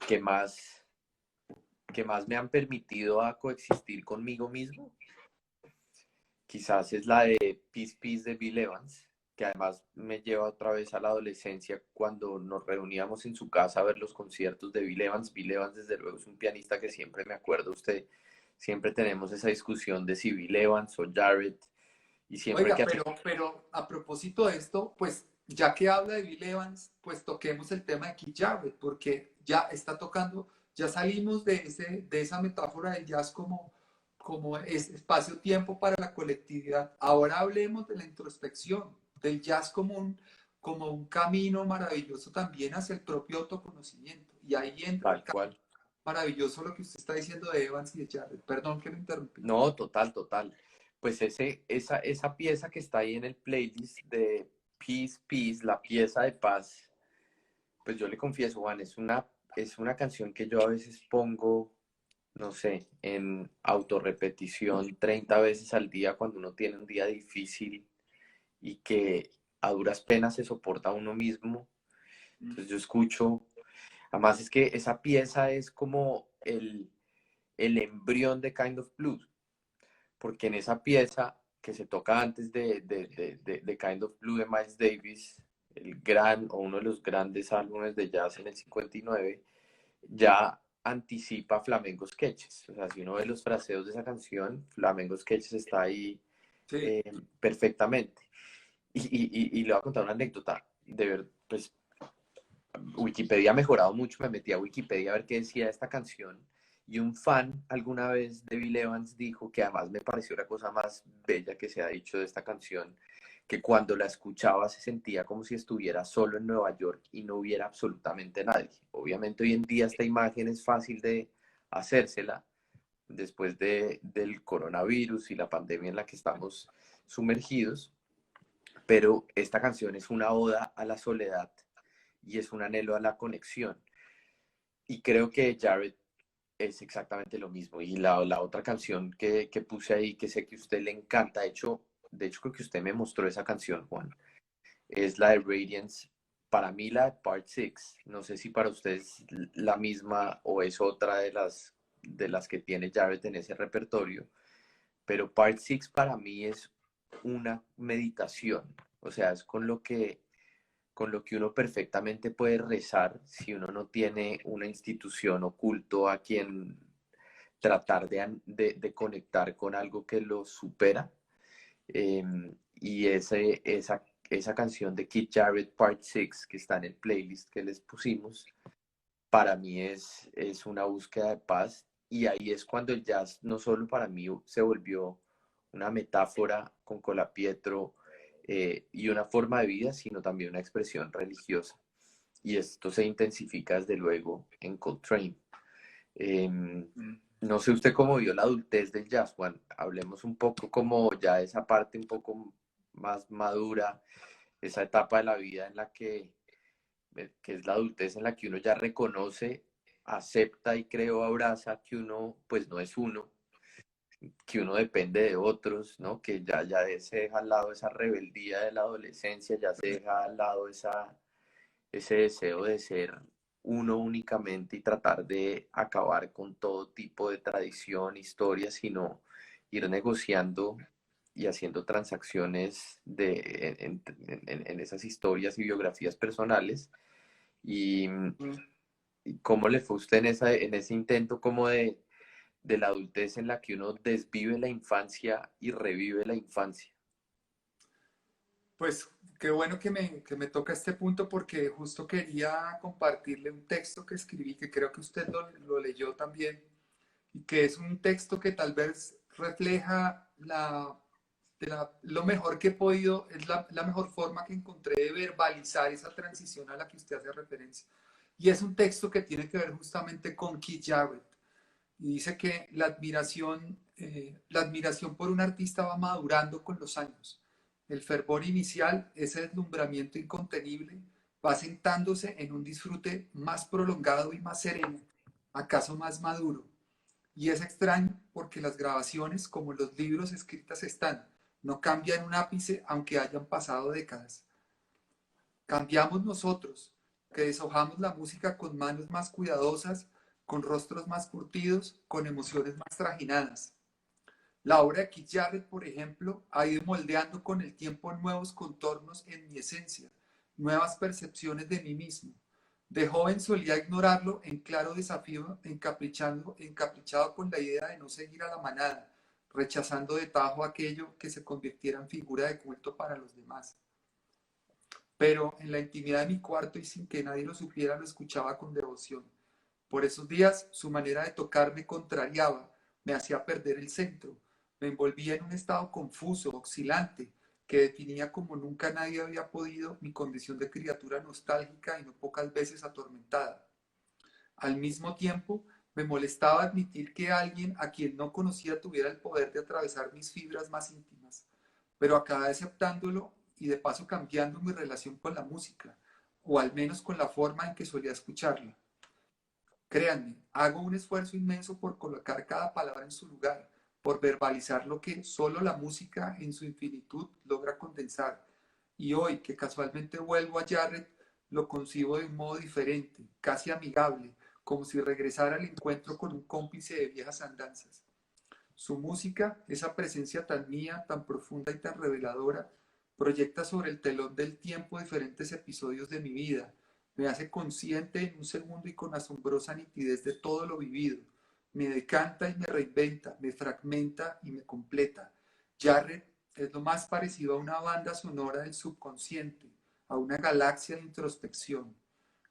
que más, que más me han permitido a coexistir conmigo mismo, quizás es la de Peace Peace de Bill Evans, que además me lleva otra vez a la adolescencia cuando nos reuníamos en su casa a ver los conciertos de Bill Evans. Bill Evans, desde luego, es un pianista que siempre me acuerdo, usted, siempre tenemos esa discusión de si Bill Evans o Jarrett, y siempre Oiga, que hace... pero a propósito de esto, pues ya que habla de Bill Evans, pues toquemos el tema de Keith Jarrett, porque ya está tocando, ya salimos de esa metáfora del jazz como es espacio-tiempo para la colectividad. Ahora hablemos de la introspección, del jazz como un camino maravilloso también hacia el propio autoconocimiento. Y ahí entra el Tal camino cual. maravilloso lo que usted está diciendo de Evans y de Jarrett. Perdón que lo interrumpí. No, total, total. Pues esa pieza que está ahí en el playlist de Peace, Peace, la pieza de paz, pues yo le confieso, Juan, es una canción que yo a veces pongo, no sé, en autorrepetición 30 veces al día cuando uno tiene un día difícil y que a duras penas se soporta a uno mismo. Entonces yo escucho, además es que esa pieza es como el embrión de Kind of Blues, porque en esa pieza que se toca antes de Kind of Blue de Miles Davis, el gran o uno de los grandes álbumes de jazz en el 59, ya anticipa Flamenco Sketches. O sea, si uno ve los fraseos de esa canción, Flamenco Sketches está ahí Sí. perfectamente. Y le voy a contar una anécdota. De ver, pues Wikipedia ha mejorado mucho, me metí a Wikipedia a ver qué decía esta canción y un fan alguna vez de Bill Evans dijo que además me pareció la cosa más bella que se ha dicho de esta canción, que cuando la escuchaba se sentía como si estuviera solo en Nueva York y no hubiera absolutamente nadie. Obviamente hoy en día esta imagen es fácil de hacérsela después del coronavirus y la pandemia en la que estamos sumergidos, pero esta canción es una oda a la soledad y es un anhelo a la conexión. Y creo que Jared es exactamente lo mismo. Y la otra canción que puse ahí, que sé que a usted le encanta, de hecho creo que usted me mostró esa canción, Juan, es la de Radiance. Para mí la de Part 6, no sé si para usted es la misma o es otra de las que tiene Jared en ese repertorio, pero Part 6 para mí es una meditación, o sea, es con lo que uno perfectamente puede rezar si uno no tiene una institución oculto a quien tratar de conectar con algo que lo supera. Y esa canción de Keith Jarrett Part 6 que está en el playlist que les pusimos, para mí es una búsqueda de paz, y ahí es cuando el jazz no solo para mí se volvió una metáfora con Colapietro y una forma de vida, sino también una expresión religiosa. Y esto se intensifica desde luego en Coltrane. No sé usted cómo vio la adultez del jazz, Juan. Hablemos un poco como ya esa parte un poco más madura, esa etapa de la vida en la que es la adultez, en la que uno ya reconoce, acepta y creo abraza que uno pues no es uno, que uno depende de otros, ¿no? Que ya se deja al lado esa rebeldía de la adolescencia, ya se deja al lado ese deseo de ser uno únicamente y tratar de acabar con todo tipo de tradición, historia, sino ir negociando y haciendo transacciones en esas historias y biografías personales. Y, y cómo le fue a usted en ese intento como de la adultez en la que uno desvive la infancia y revive la infancia. Pues qué bueno que me toca este punto porque justo quería compartirle un texto que escribí, que creo que usted lo leyó también, y que es un texto que tal vez refleja lo mejor que he podido, es la mejor forma que encontré de verbalizar esa transición a la que usted hace referencia. Y es un texto que tiene que ver justamente con Keith Jarrett. Y dice que la admiración por un artista va madurando con los años. El fervor inicial, ese deslumbramiento incontenible, va sentándose en un disfrute más prolongado y más sereno, acaso más maduro. Y es extraño porque las grabaciones, como los libros escritas están, no cambian un ápice aunque hayan pasado décadas. Cambiamos nosotros, que deshojamos la música con manos más cuidadosas, con rostros más curtidos, con emociones más trajinadas. La obra de Keith Jarrett, por ejemplo, ha ido moldeando con el tiempo nuevos contornos en mi esencia, nuevas percepciones de mí mismo. De joven solía ignorarlo en claro desafío, encaprichado con la idea de no seguir a la manada, rechazando de tajo aquello que se convirtiera en figura de culto para los demás. Pero en la intimidad de mi cuarto y sin que nadie lo supiera, lo escuchaba con devoción. Por esos días, su manera de tocar me contrariaba, me hacía perder el centro, me envolvía en un estado confuso, oscilante, que definía como nunca nadie había podido mi condición de criatura nostálgica y no pocas veces atormentada. Al mismo tiempo, me molestaba admitir que alguien a quien no conocía tuviera el poder de atravesar mis fibras más íntimas, pero acabé aceptándolo y de paso cambiando mi relación con la música, o al menos con la forma en que solía escucharla. Créanme, hago un esfuerzo inmenso por colocar cada palabra en su lugar, por verbalizar lo que solo la música en su infinitud logra condensar. Y hoy, que casualmente vuelvo a Jarrett, lo concibo de un modo diferente, casi amigable, como si regresara al encuentro con un cómplice de viejas andanzas. Su música, esa presencia tan mía, tan profunda y tan reveladora, proyecta sobre el telón del tiempo diferentes episodios de mi vida. Me hace consciente en un segundo y con asombrosa nitidez de todo lo vivido. Me decanta y me reinventa, me fragmenta y me completa. Jarrett es lo más parecido a una banda sonora del subconsciente, a una galaxia de introspección.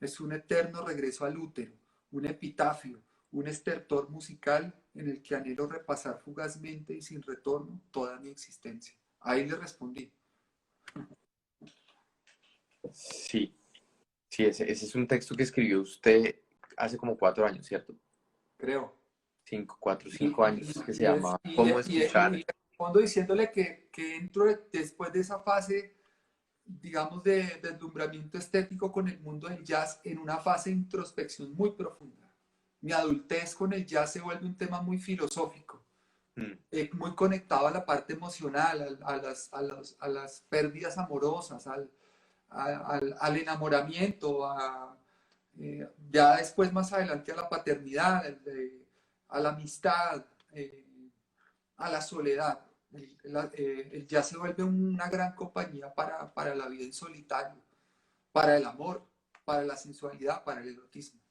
Es un eterno regreso al útero, un epitafio, un estertor musical en el que anhelo repasar fugazmente y sin retorno toda mi existencia. Ahí le respondí. Sí, sí, ese es un texto que escribió usted hace como 4 años, ¿cierto? Creo. 4 o 5 años, que se llama ¿Cómo escuchar? Y respondo diciéndole que entro después de esa fase, digamos, de deslumbramiento estético con el mundo del jazz en una fase de introspección muy profunda. Mi adultez con el jazz se vuelve un tema muy filosófico, Mm, muy conectado a la parte emocional, a las pérdidas amorosas, al enamoramiento, ya después más adelante a la paternidad, a la amistad, a la soledad. El jazz se vuelve una gran compañía para la vida en solitario, para el amor, para la sensualidad, para el erotismo.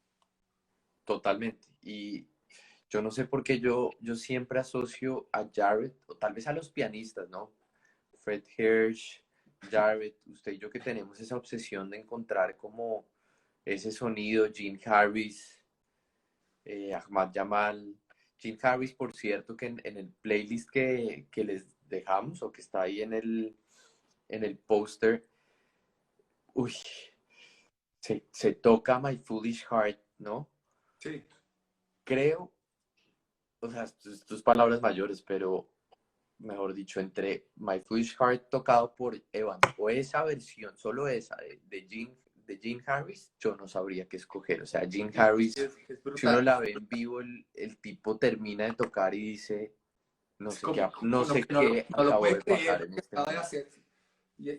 totalmente. Y yo no sé por qué yo siempre asocio a Jarrett, o tal vez a los pianistas, ¿no? Fred Hirsch, Jarrett, usted y yo que tenemos esa obsesión de encontrar como ese sonido, Gene Harris, Ahmad Jamal. Gene Harris, por cierto, que en el playlist que les dejamos o que está ahí en el póster, uy, se toca My Foolish Heart, ¿no? Sí. Creo, o sea, tus palabras mayores, pero mejor dicho, entre My Foolish Heart tocado por Evan o esa versión, solo esa de Gene Harris, yo no sabría qué escoger. O sea, Gene Sí, Harris, es si uno brutal. la ve en vivo, el tipo termina de tocar y dice, Es como, no como sé que qué no lo acabo puede de creer pasar lo en que este acaba de momento. hacer. Y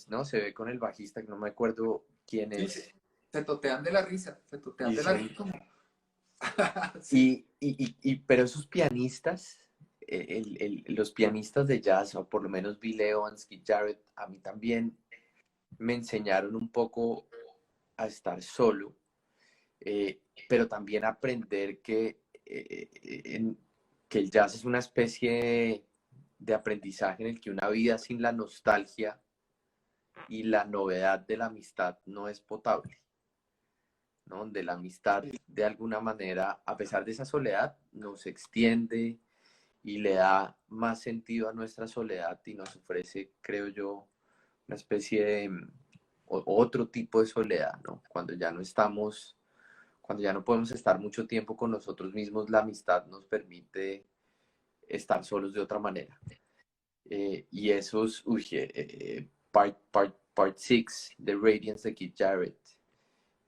¿no? Se ve con el bajista, que no me acuerdo quién Sí, es, se totean de la risa, se totean y de la son risa como, sí, pero esos pianistas, los pianistas de jazz, o por lo menos Bill Evans, Keith Jarrett, a mí también me enseñaron un poco a estar solo, pero también a aprender que el jazz es una especie de aprendizaje en el que una vida sin la nostalgia y la novedad de la amistad no es potable, ¿no? Donde la amistad sí, de alguna manera, a pesar de esa soledad, nos extiende y le da más sentido a nuestra soledad y nos ofrece, creo yo, una especie de otro tipo de soledad, ¿no? Cuando ya no podemos estar mucho tiempo con nosotros mismos, la amistad nos permite estar solos de otra manera. Y esos, Part 6 de Radiance de Keith Jarrett,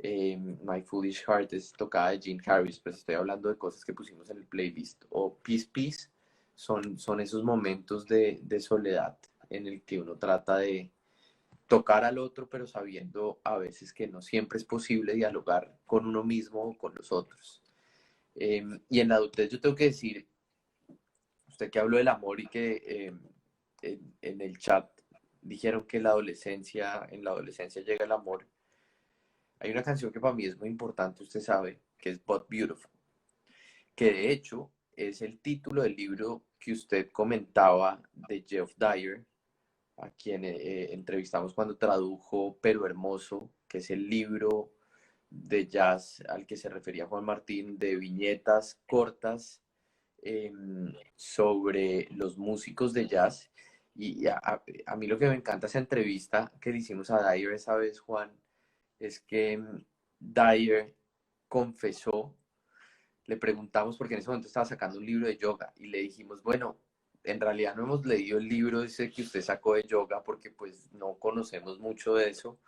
My Foolish Heart es tocada de Gene Harris, pues estoy hablando de cosas que pusimos en el playlist, o Peace Peace, son esos momentos de soledad en el que uno trata de tocar al otro, pero sabiendo a veces que no siempre es posible dialogar con uno mismo o con los otros. Y en la adultez yo tengo que decir, usted que habló del amor y que en el chat dijeron que en la adolescencia llega el amor. Hay una canción que para mí es muy importante, usted sabe, que es But Beautiful, que de hecho es el título del libro que usted comentaba de Geoff Dyer, a quien entrevistamos cuando tradujo Pero Hermoso, que es el libro de jazz al que se refería Juan Martín, de viñetas cortas eh, sobre los músicos de jazz. Y a mí lo que me encanta esa entrevista que le hicimos a Dyer esa vez, Juan, es que Dyer confesó, le preguntamos porque en ese momento estaba sacando un libro de yoga y le dijimos, bueno, en realidad no hemos leído el libro ese que usted sacó de yoga porque pues no conocemos mucho de eso,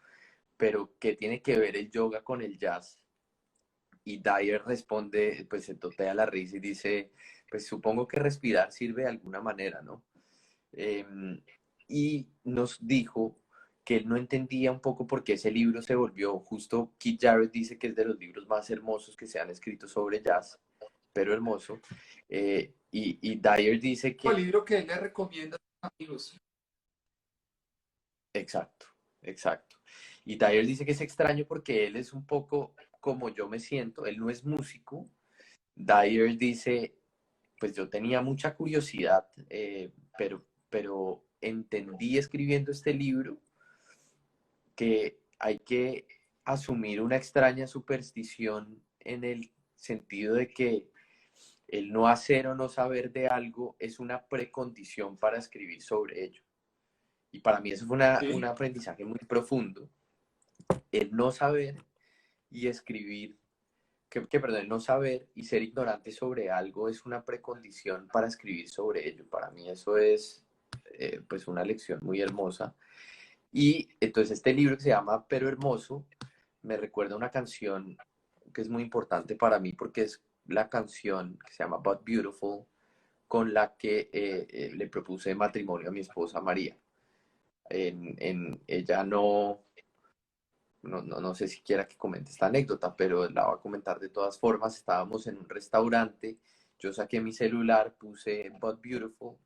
pero ¿qué tiene que ver el yoga con el jazz? Y Dyer responde, pues se totea la risa y dice, pues supongo que respirar sirve de alguna manera, ¿no? Eh, y nos dijo que él no entendía un poco por qué ese libro se volvió, justo Keith Jarrett dice que es de los libros más hermosos que se han escrito sobre jazz, pero hermoso. Y Dyer dice el que, libro que él le recomienda a sus amigos. exacto, exacto. Y Dyer dice que es extraño porque él es un poco como yo me siento, él no es músico. Dyer dice, pues yo tenía mucha curiosidad, pero entendí escribiendo este libro que hay que asumir una extraña superstición en el sentido de que el no hacer o no saber de algo es una precondición para escribir sobre ello. Y para mí eso fue un Sí, aprendizaje muy profundo. El no saber y escribir, perdón, el no saber y ser ignorante sobre algo es una precondición para escribir sobre ello. Para mí eso es pues una lección muy hermosa. Y entonces este libro que se llama Pero Hermoso me recuerda una canción que es muy importante para mí porque es la canción que se llama But Beautiful con la que le propuse matrimonio a mi esposa María. Ella no sé si quiera que comente esta anécdota, pero la voy a comentar de todas formas. Estábamos en un restaurante, yo saqué mi celular, puse But Beautiful.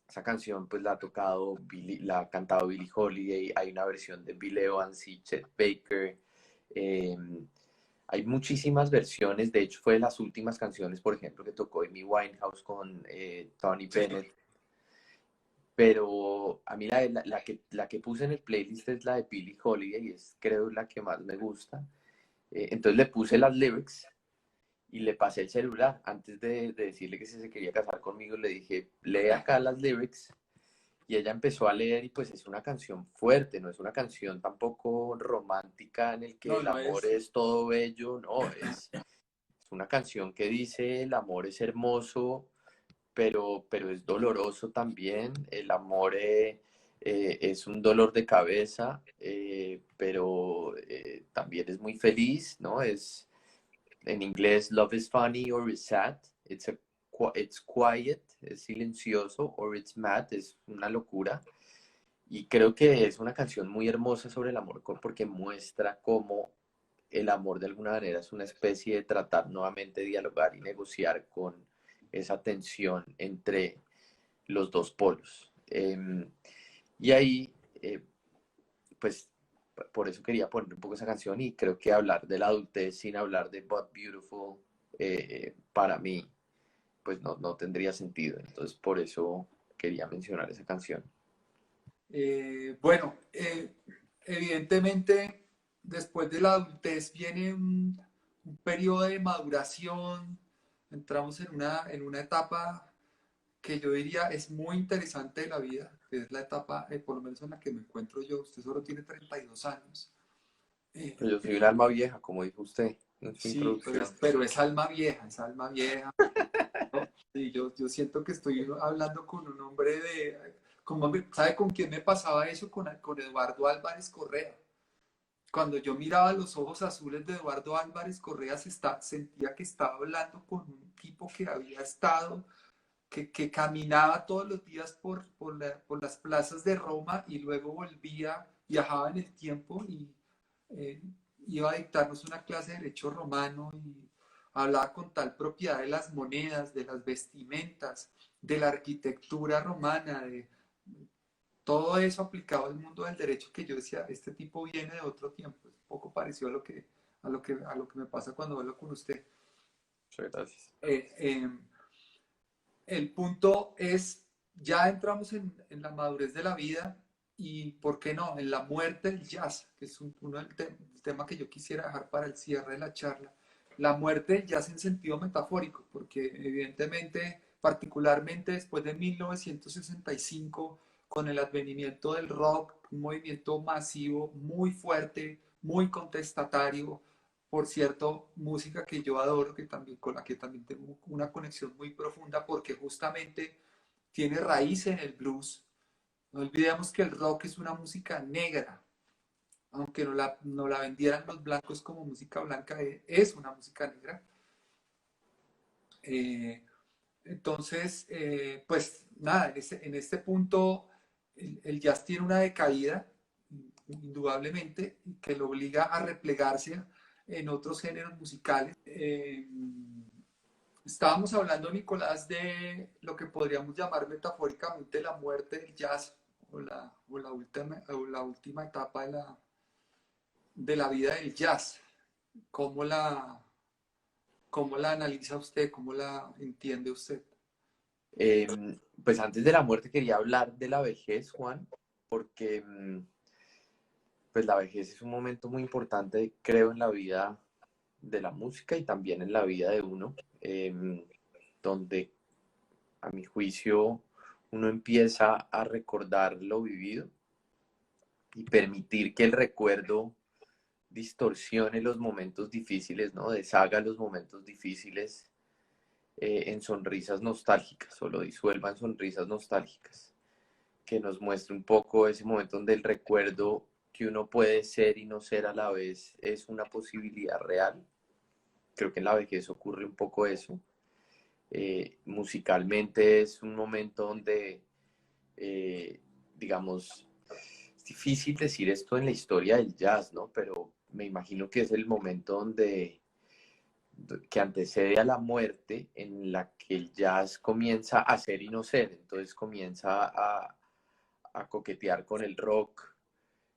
Esa canción pues la ha tocado, la ha cantado Billie Holiday, hay una versión de Bill Evans y Chet Baker. eh, Hay muchísimas versiones, de hecho fue de las últimas canciones, por ejemplo, que tocó Amy Winehouse con Tony sí, Bennett. pero a mí la que puse en el playlist es la de Billie Holiday y es creo la que más me gusta. Entonces le puse las lyrics y le pasé el celular. Antes de decirle que si se quería casar conmigo, le dije, lee acá las lyrics. Y ella empezó a leer y pues es una canción fuerte, no es una canción tampoco romántica en el que No, el no amor es. es todo bello, no, es una canción que dice el amor es hermoso, pero es doloroso también, el amor es un dolor de cabeza, pero también es muy feliz, ¿no? En inglés, love is funny or it's sad, it's quiet, es silencioso, or it's mad, es una locura. Y creo que es una canción muy hermosa sobre el amor porque muestra cómo el amor de alguna manera es una especie de tratar nuevamente de dialogar y negociar con esa tensión entre los dos polos. Y ahí, pues, por eso quería poner un poco esa canción y creo que hablar de la adultez sin hablar de But Beautiful, para mí, pues no tendría sentido. Entonces, por eso quería mencionar esa canción. Bueno, evidentemente después de la adultez viene un periodo de maduración, entramos en una etapa que yo diría es muy interesante de la vida, que es la etapa, por lo menos en la que me encuentro yo, usted solo tiene 32 años. Eh, Pero yo soy un alma vieja, como dijo usted en su sí, introducción. pero es alma vieja, es alma vieja. ¿No? Sí, yo siento que estoy hablando con un hombre ¿sabe con quién me pasaba eso? Con Eduardo Álvarez Correa. Cuando yo miraba los ojos azules de Eduardo Álvarez Correa, sentía que estaba hablando con un tipo que había estado, que caminaba todos los días por las plazas de Roma y luego volvía, viajaba en el tiempo y eh, iba a dictarnos una clase de derecho romano y hablaba con tal propiedad de las monedas, de las vestimentas, de la arquitectura romana, de todo eso aplicado al mundo del derecho que yo decía, este tipo viene de otro tiempo, es un poco parecido a lo que me pasa cuando hablo con usted. Muchas gracias. Eh, eh, el punto es, ya entramos en la madurez de la vida y, ¿por qué no?, en la muerte del jazz, que es uno el tema que yo quisiera dejar para el cierre de la charla. La muerte del jazz en sentido metafórico, porque evidentemente, particularmente después de 1965, con el advenimiento del rock, un movimiento masivo, muy fuerte, muy contestatario, por cierto, música que yo adoro, que también, con la que también tengo una conexión muy profunda, porque justamente tiene raíz en el blues. No olvidemos que el rock es una música negra, aunque no la vendieran los blancos como música blanca, es una música negra. Eh, entonces, pues nada, en este punto el jazz tiene una decaída, indudablemente, que lo obliga a replegarse en otros géneros musicales. Estábamos hablando, Nicolás, de lo que podríamos llamar metafóricamente la muerte del jazz o la última etapa de la vida del jazz. ¿Cómo cómo la analiza usted? ¿Cómo la entiende usted? Pues antes de la muerte quería hablar de la vejez, Juan, porque pues la vejez es un momento muy importante, creo, en la vida de la música y también en la vida de uno, donde a mi juicio uno empieza a recordar lo vivido y permitir que el recuerdo distorsione los momentos difíciles, ¿no? Deshaga los momentos difíciles en sonrisas nostálgicas o lo disuelva en sonrisas nostálgicas, que nos muestre un poco ese momento donde el recuerdo que uno puede ser y no ser a la vez es una posibilidad real. Creo que en la vejez ocurre un poco eso. Musicalmente es un momento donde, digamos, es difícil decir esto en la historia del jazz, ¿no? Pero me imagino que es el momento donde que antecede a la muerte en la que el jazz comienza a ser y no ser, entonces comienza a coquetear con el rock,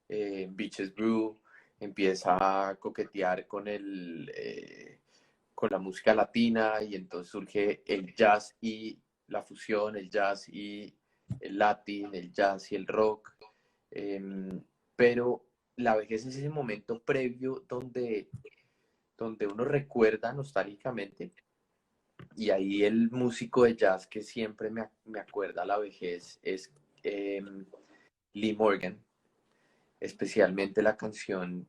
Beaches Brew, empieza a coquetear con la música latina y entonces surge el jazz y la fusión, el jazz y el latín, el jazz y el rock, pero la vejez es ese momento previo donde uno recuerda nostálgicamente, y ahí el músico de jazz que siempre me acuerda a la vejez es Lee Morgan, especialmente la canción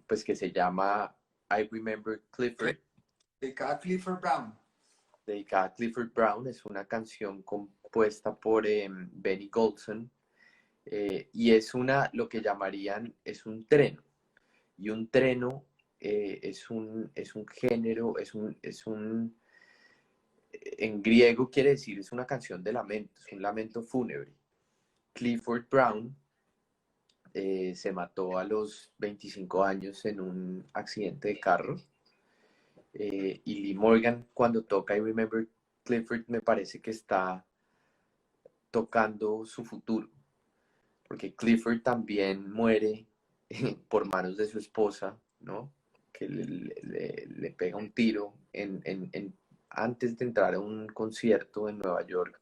pues que se llama I Remember Clifford, De cada Clifford Brown. dedicada a Clifford Brown. Es una canción compuesta por Benny Golson, y es lo que llamarían, es un treno, y un treno es un género, en griego quiere decir, es una canción de lamento, es un lamento fúnebre. Clifford Brown se mató a los 25 años en un accidente de carro, y Lee Morgan, cuando toca I Remember Clifford, me parece que está tocando su futuro, porque Clifford también muere por manos de su esposa, ¿no? Que le pega un tiro antes de entrar a un concierto en Nueva York,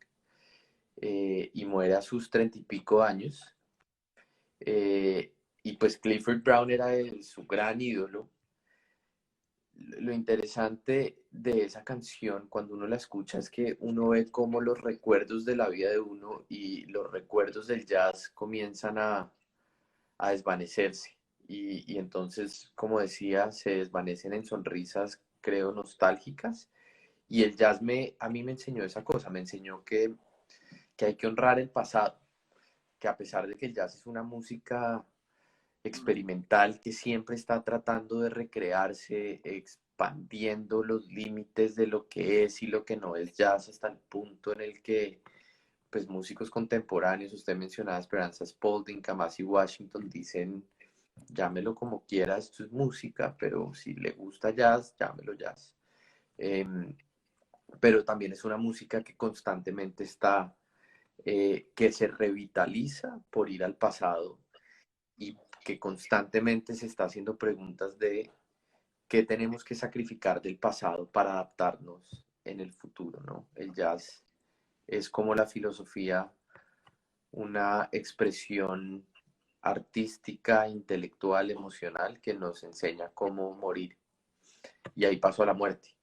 y muere a sus 30 y pico años. Y pues Clifford Brown era su gran ídolo. Lo interesante de esa canción, cuando uno la escucha, es que uno ve cómo los recuerdos de la vida de uno y los recuerdos del jazz comienzan a desvanecerse. Y entonces, como decía, se desvanecen en sonrisas, creo, nostálgicas. Y el jazz a mí me enseñó esa cosa, me enseñó que hay que honrar el pasado, que a pesar de que el jazz es una música experimental que siempre está tratando de recrearse, expandiendo los límites de lo que es y lo que no es jazz, hasta el punto en el que pues músicos contemporáneos, usted mencionaba Esperanza Spalding, Kamasi Washington, dicen, llámelo como quiera, esto es música, pero si le gusta jazz, llámelo jazz. Pero también es una música que constantemente que se revitaliza por ir al pasado, y que constantemente se está haciendo preguntas de qué tenemos que sacrificar del pasado para adaptarnos en el futuro, ¿no? El jazz es como la filosofía, una expresión artística, intelectual, emocional, que nos enseña cómo morir. Y ahí pasó a la muerte.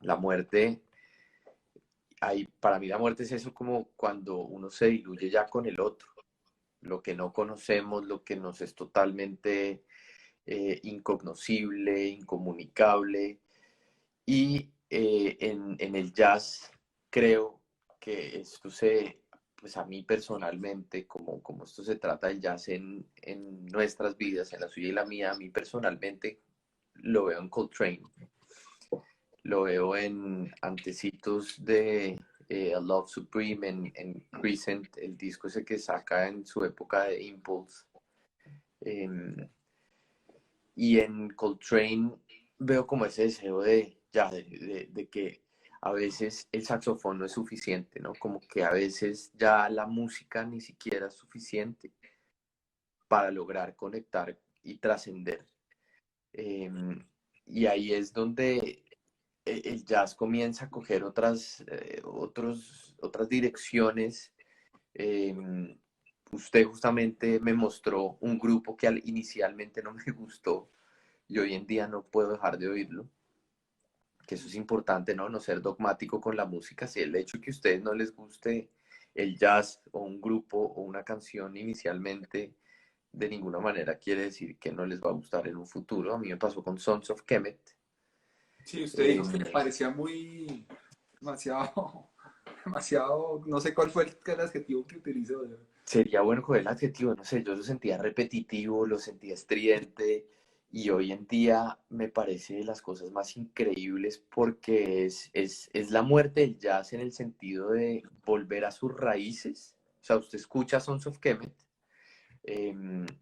La muerte, para mí la muerte es eso, como cuando uno se diluye ya con el otro, lo que no conocemos, lo que nos es totalmente incognoscible, incomunicable. Y en el jazz creo que pues a mí personalmente, como esto se trata del jazz en nuestras vidas, en la suya y la mía, a mí personalmente lo veo en Coltrane, lo veo en antecitos de A Love Supreme, en Crescent, el disco ese que saca en su época de Impulse. Y en Coltrane veo como ese deseo de que a veces el saxofón no es suficiente, ¿no? Como que a veces ya la música ni siquiera es suficiente para lograr conectar y trascender. Y ahí es donde el jazz comienza a coger otras direcciones. Usted justamente me mostró un grupo que inicialmente no me gustó, y hoy en día no puedo dejar de oírlo, que eso es importante, ¿no? No ser dogmático con la música. Si el hecho de que a ustedes no les guste el jazz o un grupo o una canción inicialmente, de ninguna manera quiere decir que no les va a gustar en un futuro. A mí me pasó con Sons of Kemet. Sí, usted Eh, dijo que le parecía demasiado, demasiado, no sé cuál fue el adjetivo que utilizó. Sería bueno con el adjetivo, no sé, yo lo sentía repetitivo, lo sentía estridente, y hoy en día me parece de las cosas más increíbles, porque es la muerte del jazz en el sentido de volver a sus raíces. O sea, usted escucha Sons of Kemet,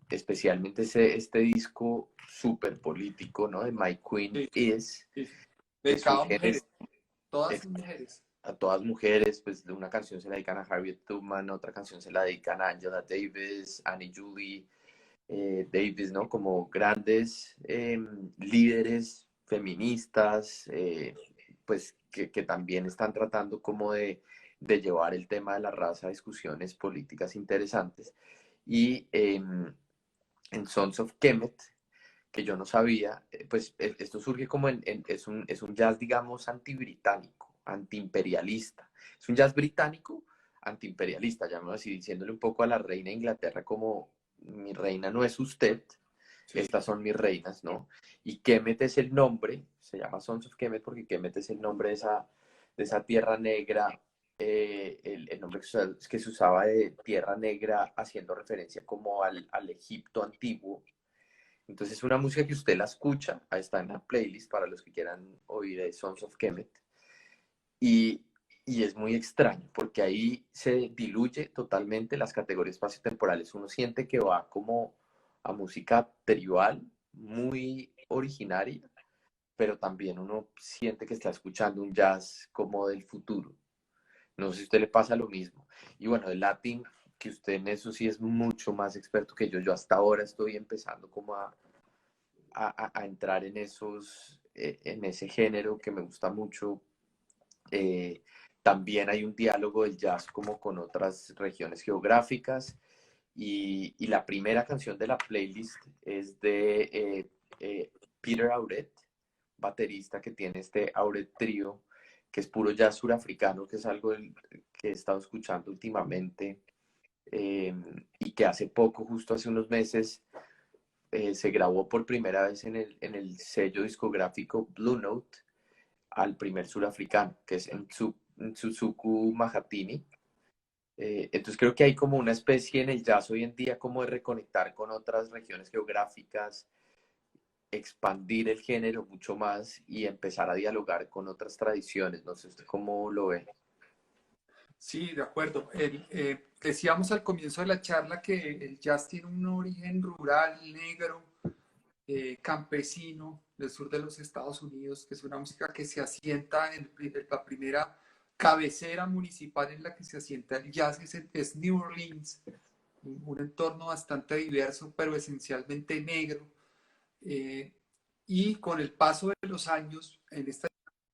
especialmente este disco súper político, ¿no? De My Queen Sí, Is, sí, sí. que sus Dedicado a mujeres, genes, todas mujeres. a todas mujeres, pues de una canción se la dedican a Harriet Tubman, otra canción se la dedican a Angela Davis, Annie Julie Davis, ¿no? Como grandes líderes feministas, pues que también están tratando como de de llevar el tema de la raza a discusiones políticas interesantes. Y en Sons of Kemet, que yo no sabía, pues esto surge como es un jazz, digamos, antibritánico, antiimperialista. Es un jazz británico antiimperialista, llamémoslo así, diciéndole un poco a la reina de Inglaterra como mi reina no es usted, Sí. estas son mis reinas, ¿no? Y Kemet es el nombre, se llama Sons of Kemet porque Kemet es el nombre de esa tierra negra, el nombre que se usaba de tierra negra haciendo referencia como al Egipto antiguo. Entonces es una música que usted la escucha, ahí está en la playlist para los que quieran oír de Sons of Kemet, y, y es muy extraño porque ahí se diluye totalmente las categorías espaciotemporales. Uno siente que va como a música tribal, muy originaria, pero también uno siente que está escuchando un jazz como del futuro. No sé si a usted le pasa lo mismo. Y bueno, el Latin, que usted en eso sí es mucho más experto que yo hasta ahora estoy empezando como a entrar en en ese género que me gusta mucho. Eh, También hay un diálogo del jazz como con otras regiones geográficas. Y la primera canción de la playlist es de Peter Auret, baterista que tiene este Auret Trio, que es puro jazz surafricano, que es algo que he estado escuchando últimamente, y que hace poco, justo hace unos meses, se grabó por primera vez en en el sello discográfico Blue Note al primer surafricano, que es Ntsuku Mahatini. Entonces creo que hay como una especie en el jazz hoy en día como de reconectar con otras regiones geográficas, expandir el género mucho más y empezar a dialogar con otras tradiciones. No sé usted cómo lo ve. Sí, de acuerdo. Decíamos al comienzo de la charla que el jazz tiene un origen rural, negro, campesino del sur de los Estados Unidos, que es una música que se asienta en la primera cabecera municipal en la que se asienta el jazz, es New Orleans, un entorno bastante diverso, pero esencialmente negro. Eh, y con el paso de los años, en esta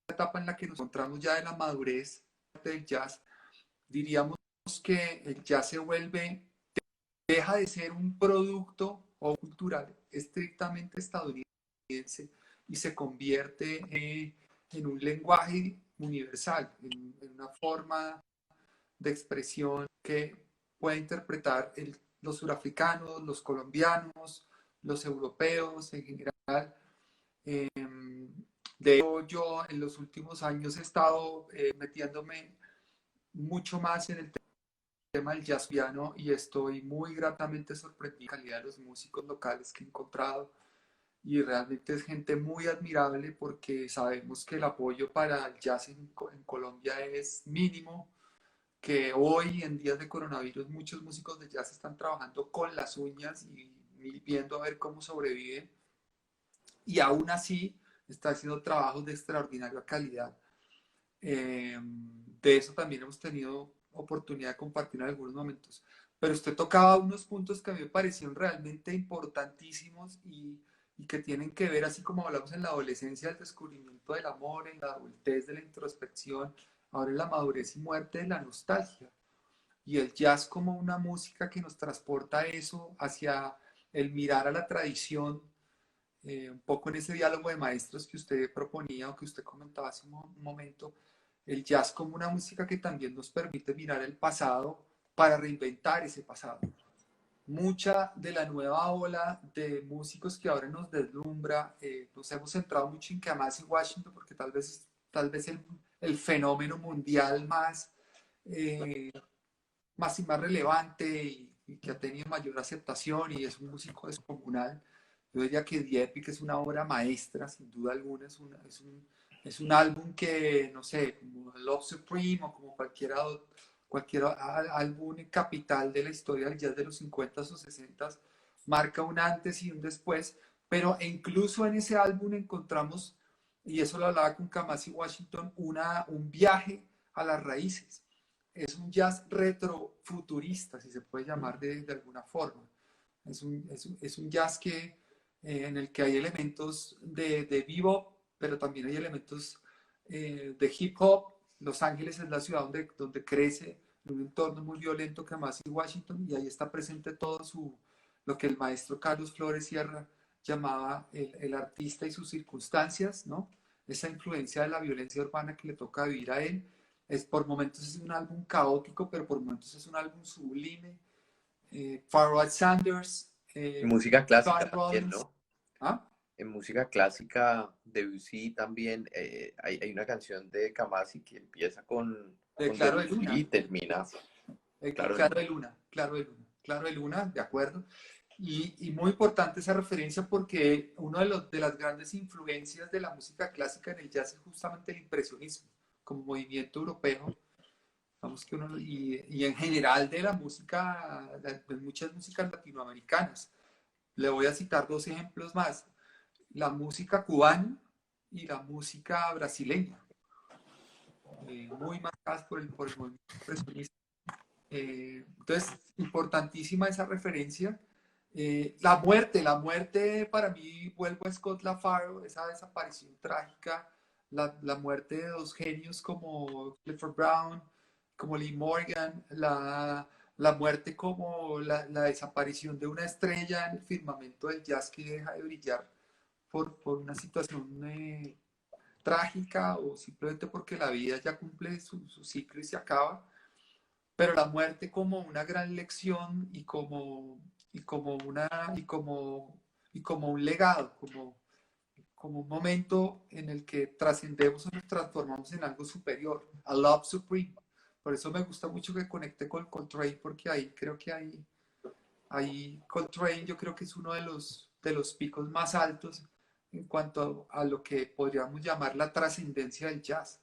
etapa en la que nos encontramos ya de la madurez del jazz, diríamos que el jazz se vuelve, deja de ser un producto o cultural estrictamente estadounidense y se convierte en un lenguaje universal, en una forma de expresión que puede interpretar los surafricanos, los colombianos, los europeos en general. Eh, de hecho, yo en los últimos años he estado metiéndome mucho más en el tema del jazz piano y estoy muy gratamente sorprendido con la calidad de los músicos locales que he encontrado y realmente es gente muy admirable porque sabemos que el apoyo para el jazz en Colombia es mínimo, que hoy en días de coronavirus muchos músicos de jazz están trabajando con las uñas y viendo a ver cómo sobreviven y aún así está haciendo trabajos de extraordinaria calidad. De eso también hemos tenido oportunidad de compartir en algunos momentos. Pero usted tocaba unos puntos que a mí me parecieron realmente importantísimos y que tienen que ver, así como hablamos en la adolescencia, del descubrimiento del amor, en la adultez de la introspección, ahora en la madurez y muerte de la nostalgia. Y el jazz como una música que nos transporta eso hacia el mirar a la tradición, un poco en ese diálogo de maestros que usted proponía o que usted comentaba hace un momento, el jazz como una música que también nos permite mirar el pasado para reinventar ese pasado. Mucha de la nueva ola de músicos que ahora nos deslumbra, nos hemos centrado mucho en Kamasi Washington porque tal vez el fenómeno mundial más y más relevante y que ha tenido mayor aceptación y es un músico descomunal. Yo diría que The Epic es una obra maestra, sin duda alguna, es un álbum que, no sé, como Love Supreme o como cualquier álbum capital de la historia del jazz de los 50 o 60 marca un antes y un después, pero incluso en ese álbum encontramos, y eso lo hablaba con Kamasi Washington, un viaje a las raíces. Es un jazz retrofuturista, si se puede llamar de alguna forma. Es un jazz en el que hay elementos de bebop, pero también hay elementos de hip hop Los Ángeles es la ciudad donde crece, en un entorno muy violento que más es Washington, y ahí está presente todo lo que el maestro Carlos Flores Sierra llamaba el artista y sus circunstancias, ¿no? Esa influencia de la violencia urbana que le toca vivir a él. Por momentos es un álbum caótico, pero por momentos es un álbum sublime. Pharoah Sanders, Y música clásica Tony también, Rollins. ¿no? ¿Ah? En música clásica, Debussy también, hay una canción de Kamasi que empieza De con Claro de Debussy y Luna. termina, claro, de Claro Luna. de Luna, Claro de Luna, Claro de Luna, de acuerdo. Y muy importante esa referencia porque una de las grandes influencias de la música clásica en el jazz es justamente el impresionismo, como movimiento europeo, vamos que y en general de la música, de muchas músicas latinoamericanas. Le voy a citar dos ejemplos más, la música cubana y la música brasileña, muy marcadas por el movimiento impresionista. Entonces, importantísima esa referencia. La muerte para mí, vuelvo a Scott LaFaro, esa desaparición trágica, la muerte de dos genios como Clifford Brown, como Lee Morgan, la muerte como la desaparición de una estrella en el firmamento del jazz que deja de brillar por una situación trágica o simplemente porque la vida ya cumple su ciclo y se acaba, pero la muerte como una gran lección y como un legado, como un momento en el que trascendemos o nos transformamos en algo superior, a love supreme. Por eso me gusta mucho que conecte con Coltrane, porque ahí creo que ahí Coltrane yo creo que es uno de los picos más altos en cuanto a lo que podríamos llamar la trascendencia del jazz.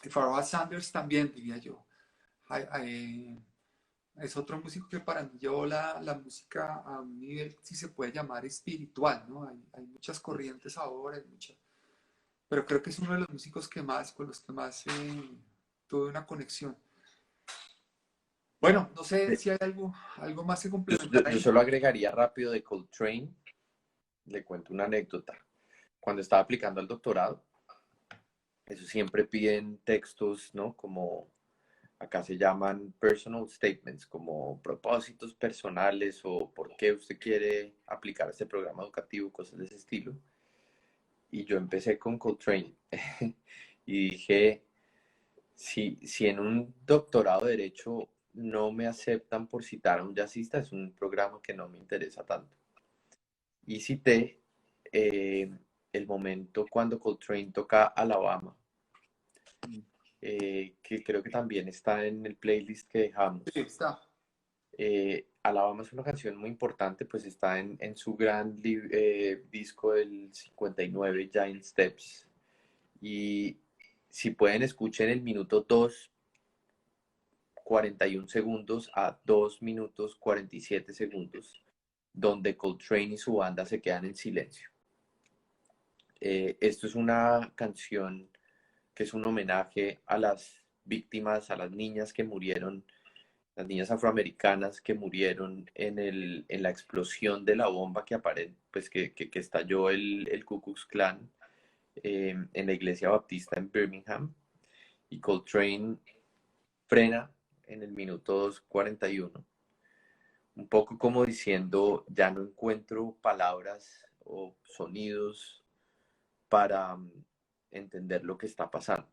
Y Pharoah Sanders también, diría yo. Es otro músico que para mí llevó la música a un nivel, si se puede llamar, espiritual, ¿no? Hay muchas corrientes ahora, pero creo que es uno de los músicos con los que más tuve una conexión. Bueno, no sé De- si hay algo más que complementar yo ahí. solo agregaría rápido de Coltrane, le cuento una anécdota. Cuando estaba aplicando al doctorado, eso siempre piden textos, ¿no? Como acá se llaman personal statements, como propósitos personales o por qué usted quiere aplicar este programa educativo, cosas de ese estilo. Y yo empecé con Coltrane y dije, si en un doctorado de Derecho no me aceptan por citar a un jazzista, es un programa que no me interesa tanto. Y cité eh, el momento cuando Coltrane toca Alabama, que creo que también está en el playlist que Sí, dejamos. está. Alabama es una canción muy importante, pues está en su gran disco del 59, Giant Steps. Y si pueden, escuchen el minuto 2:41 a 2:47, donde Coltrane y su banda se quedan en silencio. Esto es una canción que es un homenaje a las víctimas, a las niñas que murieron, las niñas afroamericanas que murieron en la explosión de la bomba pues que estalló el Ku Klux Klan en la iglesia baptista en Birmingham. Y Coltrane frena en el minuto 2:41, un poco como diciendo, ya no encuentro palabras o sonidos para entender lo que está pasando.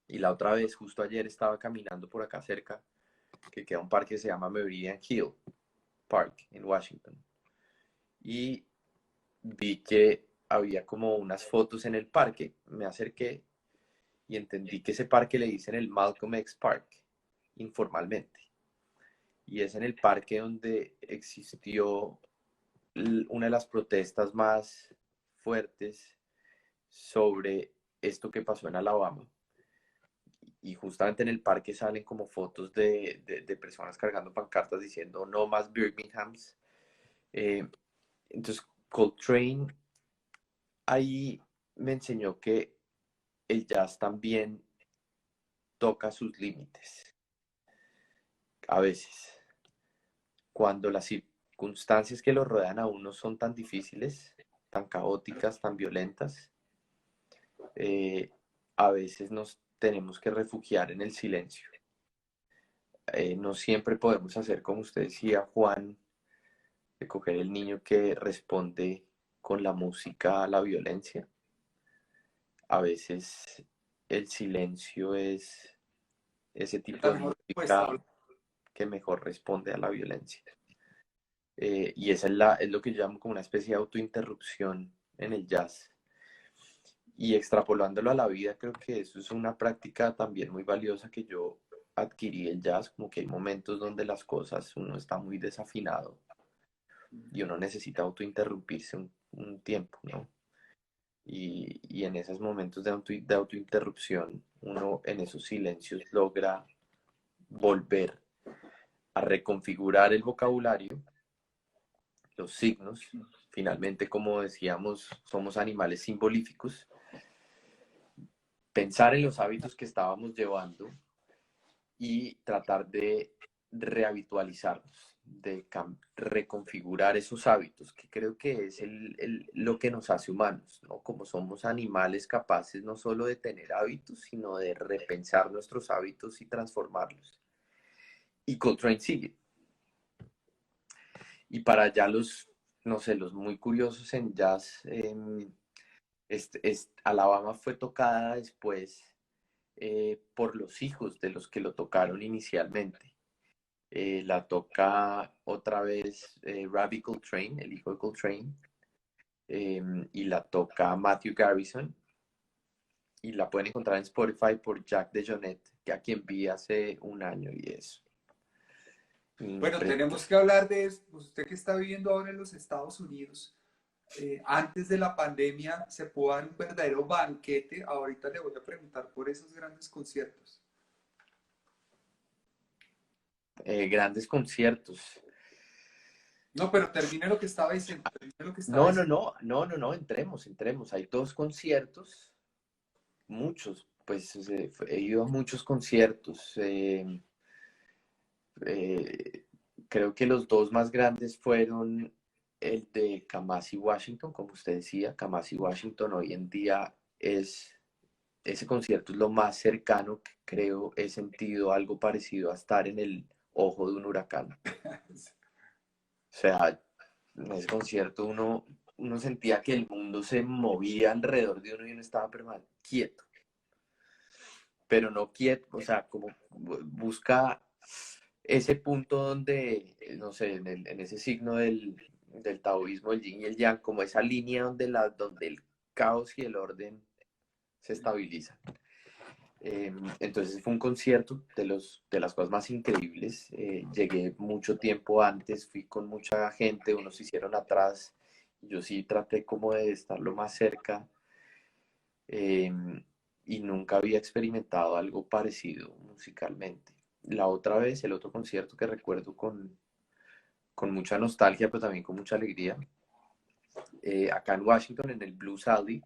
Y la otra vez, justo ayer, estaba caminando por acá cerca, que queda un parque que se llama Meridian Hill Park en Washington. Y vi que había como unas fotos en el parque. Me acerqué y entendí que ese parque le dicen el Malcolm X Park, informalmente. Y es en el parque donde existió una de las protestas más fuertes sobre esto que pasó en Alabama. Y justamente en el parque salen como fotos de personas cargando pancartas diciendo no más Birminghams. Eh, entonces, Coltrane ahí me enseñó que el jazz también toca sus límites. A veces, cuando las circunstancias que lo rodean a uno son tan difíciles, tan caóticas, tan violentas, eh, a veces nos tenemos que refugiar en el silencio. No siempre podemos hacer, como usted decía, Juan, de coger el niño que responde con la música a la violencia. A veces el silencio es ese Es la tipo de mejor respuesta. música que mejor responde a la violencia. Y esa es lo que yo llamo como una especie de autointerrupción en el jazz. Y extrapolándolo a la vida, creo que eso es una práctica también muy valiosa que yo adquirí el jazz, como que hay momentos donde las cosas, uno está muy desafinado y uno necesita autointerrumpirse un tiempo, ¿no? Y en esos momentos de autointerrupción, uno en esos silencios logra volver a reconfigurar el vocabulario, los signos. Finalmente, como decíamos, somos animales simbolíficos. Pensar en los hábitos que estábamos llevando y tratar de rehabitualizarnos, de reconfigurar esos hábitos, que creo que es lo que nos hace humanos, ¿no? Como somos animales capaces no solo de tener hábitos, sino de repensar nuestros hábitos y transformarlos. Y Coltrane sigue. Y para allá no sé, los muy curiosos en jazz, Alabama fue tocada después por los hijos de los que lo tocaron inicialmente. La toca otra vez Ravi Coltrane, el hijo de Coltrane, y la toca Matthew Garrison, y la pueden encontrar en Spotify por Jack DeJohnette, que a quien vi hace un año y eso. Bueno, tenemos que hablar de eso. Pues usted que está viviendo ahora en los Estados Unidos, antes de la pandemia se pudo dar un verdadero banquete. Ahorita le voy a preguntar por esos grandes conciertos. Grandes conciertos. No, pero termine lo que estaba diciendo. Termine lo que estaba No, no, diciendo. no, no, no, no, entremos. Hay dos conciertos, muchos, pues he ido a muchos conciertos. Eh, Creo que los dos más grandes fueron el de Kamasi Washington, como usted decía. Kamasi Washington hoy en día ese concierto es lo más cercano que creo he sentido algo parecido a estar en el ojo de un huracán. O sea, en ese concierto uno sentía que el mundo se movía alrededor de uno y uno estaba quieto, pero no quieto, o sea, como busca ese punto donde, no sé, en ese signo del taoísmo, el yin y el yang, como esa línea donde el caos y el orden se estabilizan. Entonces fue un concierto de las cosas más increíbles. Llegué mucho tiempo antes, fui con mucha gente, unos se hicieron atrás. Yo sí traté como de estar lo más cerca, eh, y nunca había experimentado algo parecido musicalmente. La otra vez, el otro concierto que recuerdo con mucha nostalgia, pero también con mucha alegría, acá en Washington, en el Blues Alley,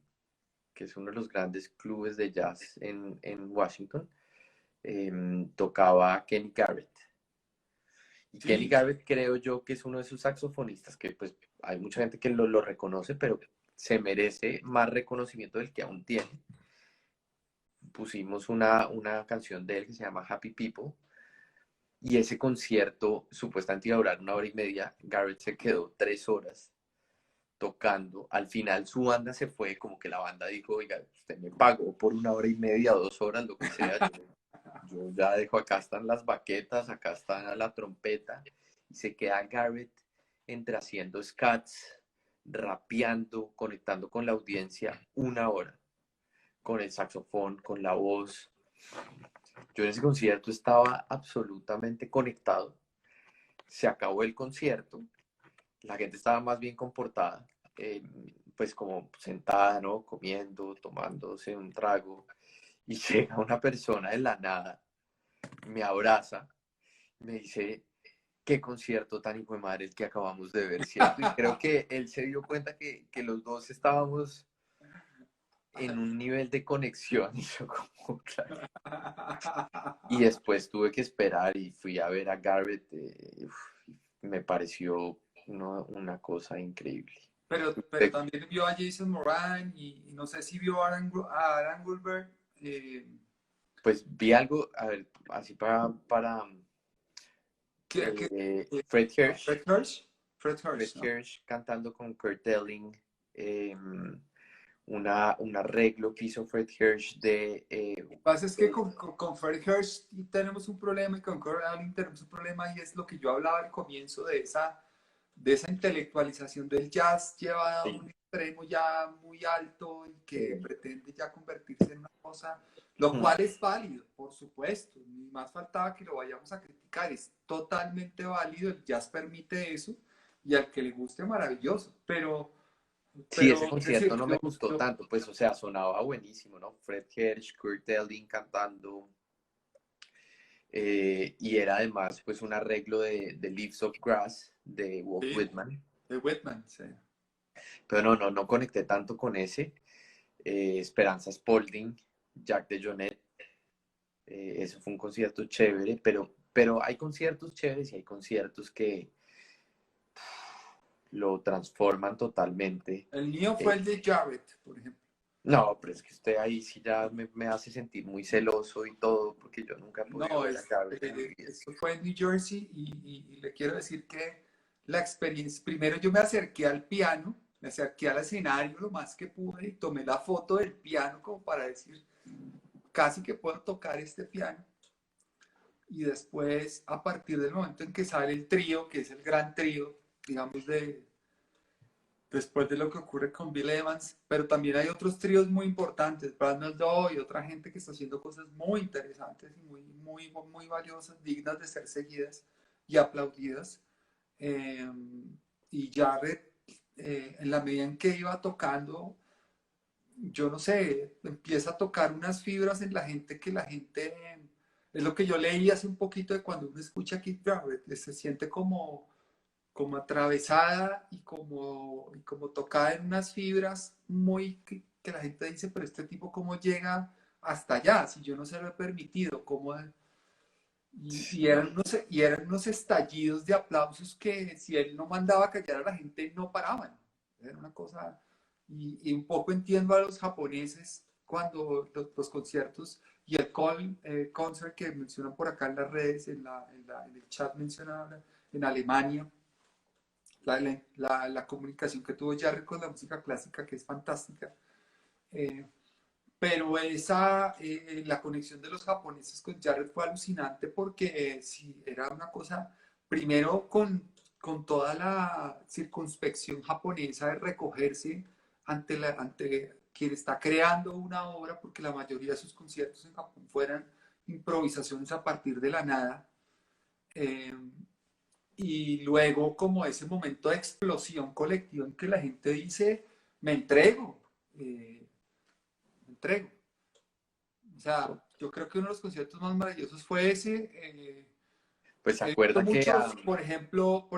que es uno de los grandes clubes de jazz en Washington, tocaba Kenny Garrett. Y Kenny Sí, Garrett creo yo que es uno de esos saxofonistas que pues hay mucha gente que lo reconoce, pero se merece más reconocimiento del que aún tiene. Pusimos una canción de él que se llama Happy People, y ese concierto supuestamente iba a durar 1 hora y media. Garrett se quedó 3 horas tocando. Al final su banda se fue, como que la banda dijo, oiga, usted me pagó por 1 hora y media, 2 horas, lo que sea, yo ya dejo, acá están las baquetas, acá está la trompeta, y se queda Garrett entre haciendo scats, rapeando, conectando con la audiencia 1 hora, con el saxofón, con la voz. Yo en ese concierto estaba absolutamente conectado. Se acabó el concierto, la gente estaba más bien comportada, pues como sentada, ¿no? Comiendo, tomándose un trago, y llega una persona de la nada, me abraza, me dice, qué concierto tan hijo de madre el que acabamos de ver, ¿cierto? Y creo que él se dio cuenta que los dos estábamos en un nivel de conexión, y yo como, claro. Y después tuve que esperar y fui a ver a Garrett, me pareció una cosa increíble. pero también vio a Jason Moran y no sé si vio a Alan Goldberg. Pues vi algo, a ver, así para ¿qué- qué- Fred Fred Hirsch. Hirsch? Fred Fred Hirsch, ¿no? Hirsch cantando con Kurt Elling, un arreglo que hizo Fred Hirsch de... Lo que pasa es que con Fred Hirsch tenemos un problema y con Kurt Elling tenemos un problema y es lo que yo hablaba al comienzo de esa intelectualización del jazz llevada a sí, un extremo ya muy alto y que pretende ya convertirse en una cosa, lo cual es válido, por supuesto, ni más faltaba que lo vayamos a criticar, es totalmente válido, el jazz permite eso y al que le guste maravilloso, sí, ese pero es concierto decir, no me gustó tanto, pues, o sea, sonaba buenísimo, ¿no? Fred Hirsch, Kurt Elling cantando, y era además, pues, un arreglo de Leaves of Grass de Walt sí, Whitman, de Whitman, sí. pero no conecté tanto con ese. Esperanza Spalding, Jack DeJohnette, eso fue un concierto chévere, pero hay conciertos chéveres y hay conciertos que lo transforman totalmente. El mío fue Eh, el de Jarrett, por ejemplo. no, pero es que usted ahí sí ya me hace sentir muy celoso y todo, porque yo nunca he podido No, ver a Garrett en mi vida. esto fue en New Jersey y le quiero decir que la experiencia, primero yo me acerqué al piano, me acerqué al escenario lo más que pude y tomé la foto del piano como para decir, casi que puedo tocar este piano. Y después, a partir del momento en que sale el trío, que es el gran trío, digamos, después de lo que ocurre con Bill Evans, pero también hay otros tríos muy importantes, Brad Mehldau y otra gente que está haciendo cosas muy interesantes y muy valiosas, dignas de ser seguidas y aplaudidas. Eh, y Jarrett, en la medida en que iba tocando, yo no sé, empieza a tocar unas fibras en la gente que la gente, es lo que yo leí hace un poquito de cuando uno escucha a Keith Jarrett, se siente como atravesada y como tocada en unas fibras muy que la gente dice, pero este tipo cómo llega hasta allá, si yo no se lo he permitido, cómo, Sí, y eran unos estallidos de aplausos que si él no mandaba a callar a la gente no paraban. Era una cosa, y un poco entiendo a los japoneses cuando los conciertos y el concert que mencionan por acá en las redes, en el chat mencionaba en Alemania, la comunicación que tuvo Jarre con la música clásica, que es fantástica. Eh, pero la conexión de los japoneses con Jarre fue alucinante porque sí, era una cosa, primero con toda la circunspección japonesa de recogerse ante quien está creando una obra, porque la mayoría de sus conciertos en Japón fueran improvisaciones a partir de la nada. Eh, y luego como ese momento de explosión colectiva en que la gente dice, me entrego, me entrego. O sea, yo creo que uno de los conciertos más maravillosos fue ese. pues se He visto acuerda que muchos, por ejemplo,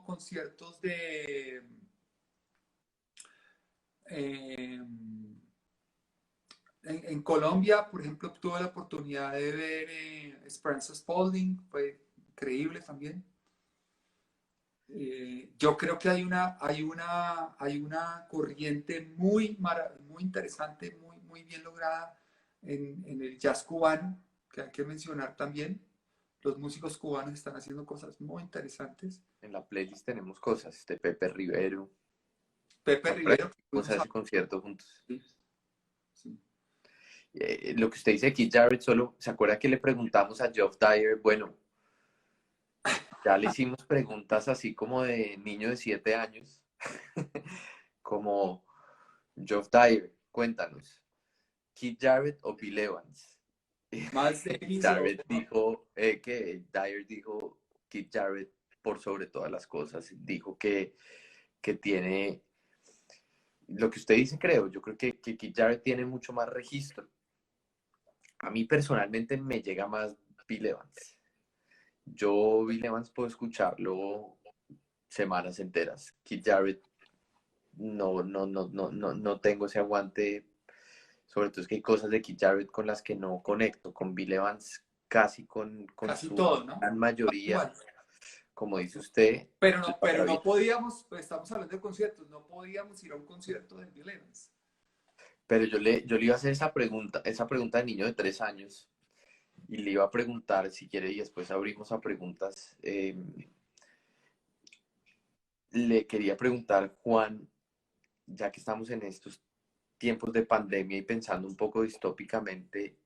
conciertos eh, en Colombia, por ejemplo, tuve la oportunidad de ver Esperanza Spalding, fue increíble también. Yo creo que hay una corriente muy interesante, muy bien lograda en el jazz cubano, que hay que mencionar también. Los músicos cubanos están haciendo cosas muy interesantes. en la playlist tenemos cosas de Pepe Rivero, Pepe por ahí Rivero, que fuimos a fuimos a... ese concierto juntos. Sí, sí. Lo que usted dice aquí, Jarrett, solo, ¿se acuerda que le preguntamos a Geoff Dyer? Bueno, ya le hicimos preguntas así como de niño de 7 años, como Geoff Dyer, cuéntanos, Keith Jarrett o Bill Evans. Miles Davis Jarrett dijo que Dyer dijo Keith Jarrett por sobre todas las cosas, dijo que tiene lo que usted dice, creo, yo creo que Keith Jarrett tiene mucho más registro. A mí personalmente me llega más Bill Evans. Yo Bill Evans puedo escucharlo semanas enteras. Keith Jarrett no tengo ese aguante. Sobre todo es que hay cosas de Keith Jarrett con las que no conecto. Con Bill Evans casi con casi su todo, ¿no? gran mayoría, Igual. como dice usted, Pero se no, pero pasa no bien. podíamos, pues estamos hablando de conciertos, no podíamos ir a un concierto de Bill Evans. Pero yo le iba a hacer esa pregunta de niño de 3 años, y le iba a preguntar, si quiere, y después abrimos a preguntas. Le quería preguntar, Juan, ya que estamos en estos tiempos de pandemia y pensando un poco distópicamente,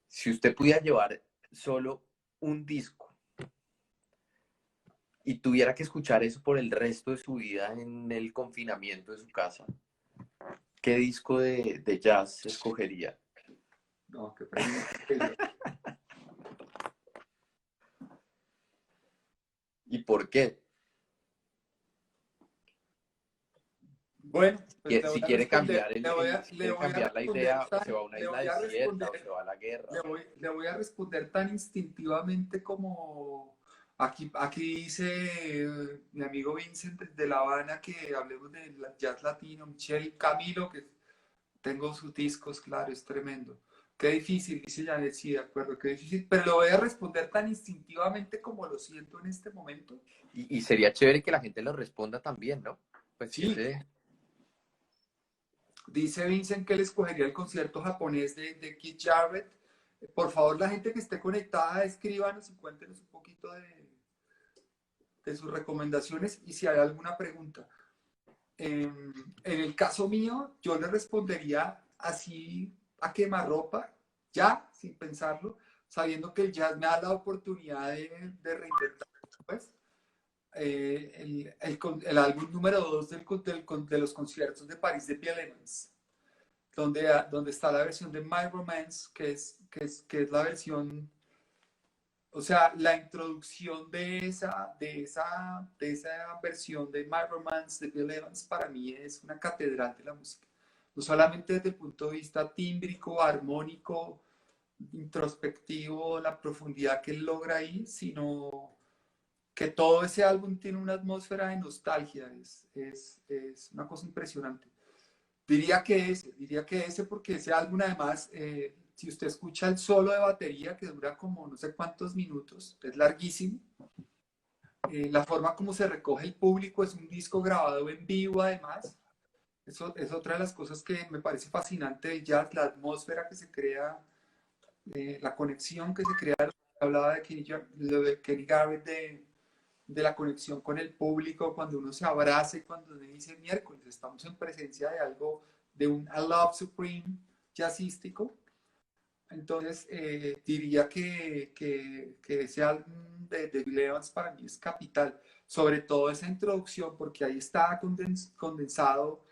si usted pudiera llevar solo un disco y tuviera que escuchar eso por el resto de su vida en el confinamiento de su casa, ¿qué disco de jazz escogería? No, qué pregunta. Increíble. ¿Y por qué? Bueno, pues le voy Si a quiere responder, cambiar le voy a la responder idea, se va a una le isla voy a desierta o se responder, va a la guerra. le voy a responder tan instintivamente como aquí dice mi amigo Vincent de La Habana que hablemos de jazz latino, Michelle Camilo, que tengo sus discos, claro, es tremendo. Qué difícil, dice Janet, sí, de acuerdo, qué difícil, pero le voy a responder tan instintivamente como lo siento en este momento. Y sería chévere que la gente lo responda también, ¿no? Pues si Sí, ese, dice Vincent que él escogería el concierto japonés de Keith Jarrett. Por favor, la gente que esté conectada, escríbanos y cuéntenos un poquito de sus recomendaciones y si hay alguna pregunta. En el caso mío, yo le respondería así a quemarropa, ya, sin pensarlo, sabiendo que el jazz me da la oportunidad de reinventar, pues, el álbum número 2 de los conciertos de París de Bill Evans, donde está la versión de My Romance, que es la versión, o sea, la introducción de esa versión de My Romance de Bill Evans para mí es una catedral de la música. No solamente desde el punto de vista tímbrico, armónico, introspectivo, la profundidad que él logra ahí, sino que todo ese álbum tiene una atmósfera de nostalgia, es una cosa impresionante. Diría que ese porque ese álbum además, si usted escucha el solo de batería que dura como no sé cuántos minutos, es larguísimo, la forma como se recoge el público es un disco grabado en vivo además, eso es otra de las cosas que me parece fascinante del jazz, la atmósfera que se crea, la conexión que se crea, hablaba de Kenny Garrett, de la conexión con el público, cuando uno se abraza y cuando uno dice miércoles, estamos en presencia de algo, de un A Love Supreme jazzístico. Entonces, diría que ese álbum de Bill Evans para mí es capital, sobre todo esa introducción, porque ahí está condensado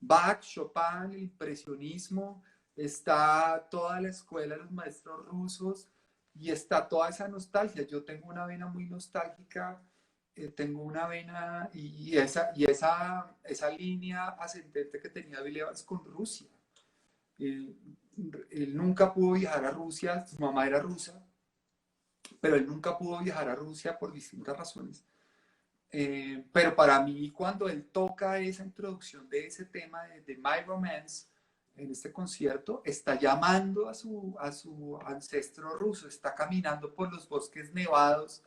Bach, Chopin, el impresionismo, está toda la escuela de los maestros rusos y está toda esa nostalgia. Yo tengo una vena muy nostálgica, tengo una vena y esa línea ascendente que tenía Bill Evans con Rusia. Él, él nunca pudo viajar a Rusia, su mamá era rusa, pero él nunca pudo viajar a Rusia por distintas razones. Pero para mí, cuando él toca esa introducción de ese tema de My Romance en este concierto, está llamando a su ancestro ruso, está caminando por los bosques nevados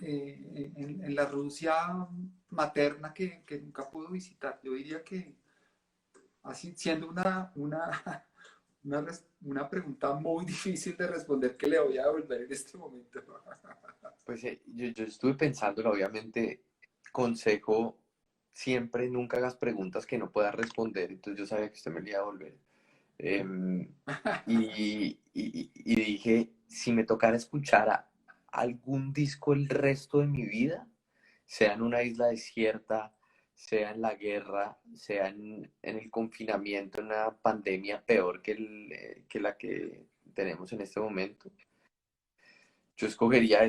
en la Rusia materna que nunca pudo visitar. Yo diría que así siendo una pregunta muy difícil de responder que le voy a devolver en este momento. pues yo estuve pensando, obviamente, consejo, siempre nunca hagas preguntas que no puedas responder, entonces yo sabía que usted me lo iba a devolver. Em, y dije, si me tocara escuchar algún disco el resto de mi vida, sea en una isla desierta, sea en la guerra, sea en el confinamiento, en una pandemia peor que la que tenemos en este momento, yo escogería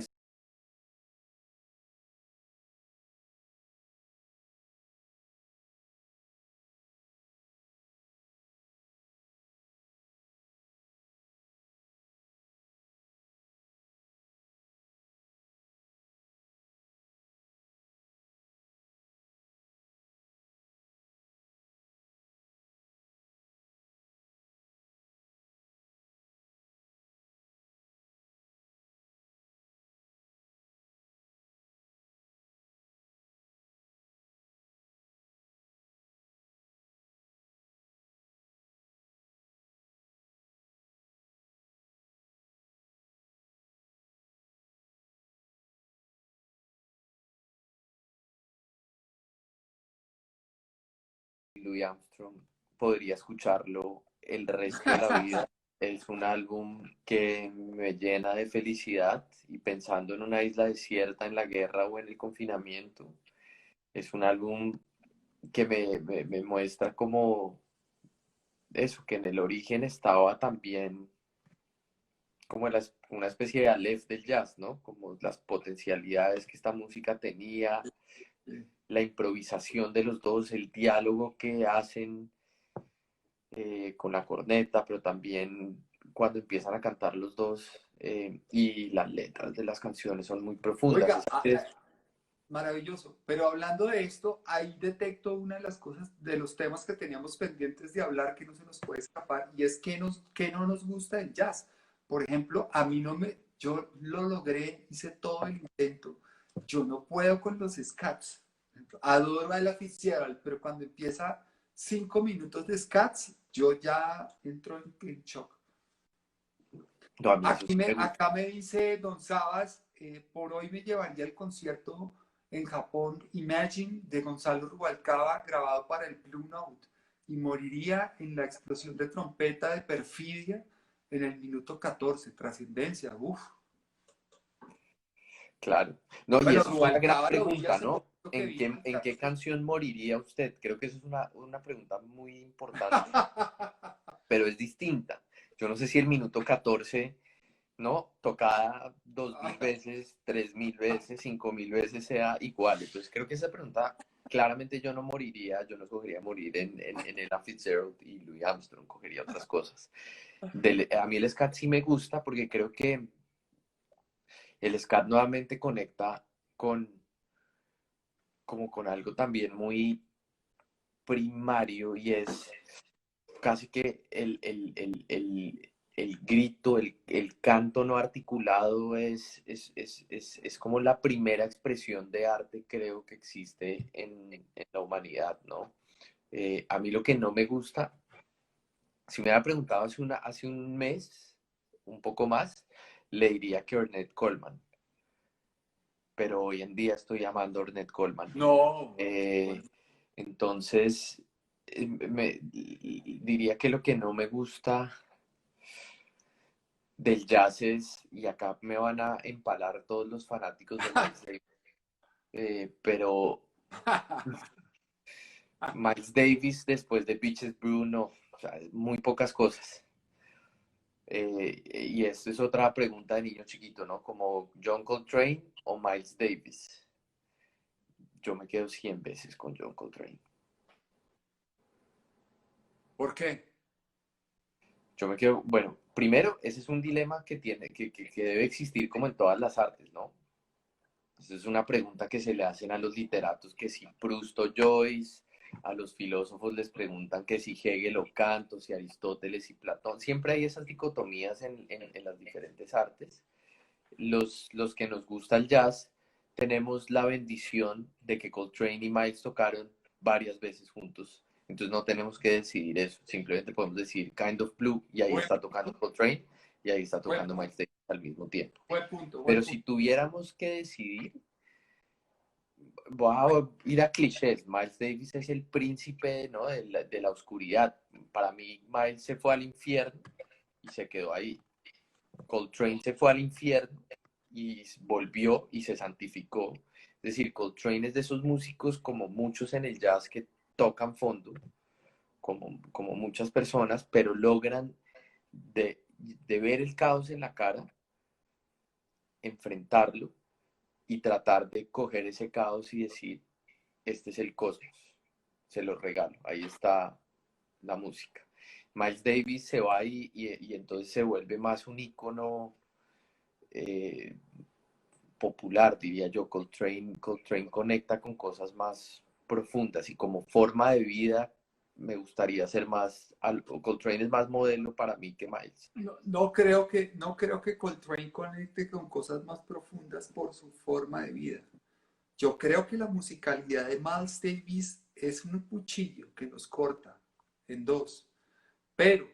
Louis Armstrong podría escucharlo el resto de la vida. Es un álbum que me llena de felicidad y pensando en una isla desierta, en la guerra o en el confinamiento, es un álbum que me muestra como eso, que en el origen estaba también como una especie de Aleph del jazz, ¿no? Como las potencialidades que esta música tenía, la improvisación de los dos, el diálogo que hacen con la corneta, pero también cuando empiezan a cantar los dos y las letras de las canciones son muy profundas. Oiga, maravilloso. Pero hablando de esto, ahí detecto una de las cosas, de los temas que teníamos pendientes de hablar que no se nos puede escapar, y es que no nos gusta el jazz. Por ejemplo, a mí no me, yo lo logré, hice todo el intento. Yo no puedo con los scats. Adoro a Ella Fitzgerald, pero cuando empieza 5 minutos de scats, yo ya entro en shock. No, a mí eso sí me gusta. Acá me dice Don Sabas, por hoy me llevaría el concierto en Japón Imagine de Gonzalo Rubalcaba grabado para el Blue Note y moriría en la explosión de trompeta de Perfidia en el minuto 14, trascendencia, uff. Claro. No, y Bueno, eso es una gran Rubalcaba lo vi pregunta, hace ¿no? poco que vino. En qué canción moriría usted? Creo que eso es una pregunta muy importante, pero es distinta. Yo no sé si el minuto 14, ¿no? Tocada 2000 veces, 3000 veces, 5000 veces sea igual. Entonces creo que esa pregunta, claramente yo no moriría, yo no escogería morir en Ella Fitzgerald y Louis Armstrong, cogería otras cosas. A mí el scat sí me gusta porque creo que el scat nuevamente conecta con, como con algo también muy primario y es casi que el grito, el canto no articulado es como la primera expresión de arte creo que existe en la humanidad, ¿no? A mí lo que no me gusta, si me hubiera preguntado hace un mes, un poco más, le diría que Ornette Coleman, pero hoy en día estoy amando a Ornette Coleman. No, Eh, entonces, diría que lo que no me gusta del jazz es, y acá me van a empalar todos los fanáticos de Miles Davis, pero Miles Davis después de Beaches Brew no, o sea, muy pocas cosas. Y esto es otra pregunta de niño chiquito, ¿no? Como John Coltrane o Miles Davis. Yo me quedo 100 veces con John Coltrane. ¿por qué? Yo me quedo, bueno, primero, ese es un dilema que tiene, que debe existir como en todas las artes, ¿no? Esa es una pregunta que se le hacen a los literatos, que si Proust o Joyce, a los filósofos les preguntan que si Hegel o Kant, o si Aristóteles y Platón. Siempre hay esas dicotomías en las diferentes artes. Los que nos gusta el jazz tenemos la bendición de que Coltrane y Miles tocaron varias veces juntos. Entonces no tenemos que decidir eso. Simplemente podemos decir Kind of Blue y ahí Buen, está tocando Coltrane y ahí está buen tocando punto, Miles Davis al mismo tiempo. buen punto, buen Pero si punto. tuviéramos que decidir, voy a ir a clichés. Miles Davis es el príncipe, ¿no? de la oscuridad. Para mí, Miles se fue al infierno y se quedó ahí. Coltrane se fue al infierno y volvió y se santificó. Es decir, Coltrane es de esos músicos como muchos en el jazz que tocan fondo, como muchas personas, pero logran de ver el caos en la cara, enfrentarlo y tratar de coger ese caos y decir, este es el cosmos, se lo regalo, ahí está la música. Miles Davis se va y entonces se vuelve más un ícono eh, popular, diría yo. Coltrane conecta con cosas más profundas y como forma de vida me gustaría ser más, Coltrane es más modelo para mí que Miles. No, no creo que Coltrane conecte con cosas más profundas por su forma de vida. Yo creo que la musicalidad de Miles Davis es un cuchillo que nos corta en dos, pero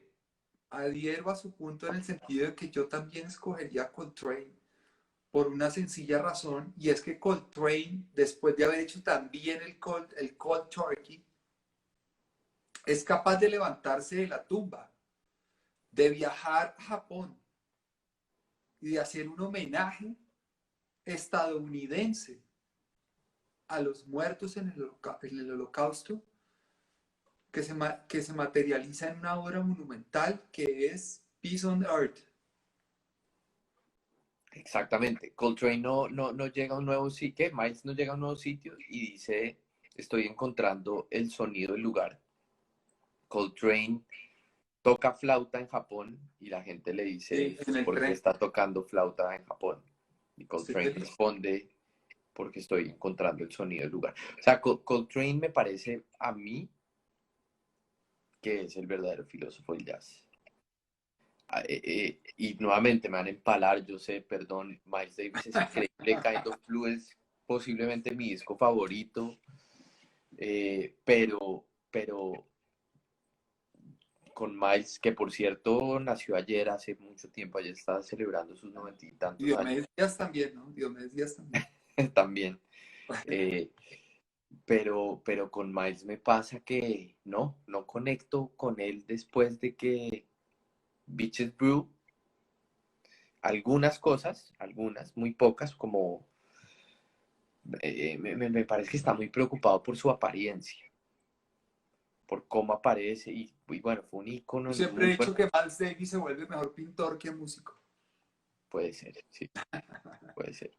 adhiero a su punto en el sentido de que yo también escogería Coltrane por una sencilla razón, y es que Coltrane, después de haber hecho también el Cold Turkey, es capaz de levantarse de la tumba, de viajar a Japón y de hacer un homenaje estadounidense a los muertos en el holocausto que se materializa en una obra monumental que es Peace on Earth. Exactamente. Coltrane no llega a un nuevo sitio, Miles no llega a un nuevo sitio y dice, estoy encontrando el sonido del lugar. Coltrane toca flauta en Japón y la gente le Sí, dice, en el ¿por qué tren. está tocando flauta en Japón? Y Estoy Coltrane feliz. responde, porque estoy encontrando el sonido del lugar. O sea, Coltrane me parece a mí que es el verdadero filósofo del jazz. Y nuevamente me van a empalar, yo sé, perdón, Miles Davis es increíble, Kind of Blue es posiblemente mi disco favorito, pero con Miles, que por cierto nació ayer, hace mucho tiempo, ayer está celebrando sus 90 y Y tantos años Diomedes Díaz también, ¿no? Diomedes Díaz también. también. Eh, pero con Miles me pasa que no conecto con él después de que Bitches Brew, algunas cosas, algunas, muy pocas, como me parece que está muy preocupado por su apariencia, por cómo aparece y bueno, fue un ícono Yo en siempre he muy dicho bueno, que Miles Davis se vuelve mejor pintor que músico. puede ser, sí, puede ser.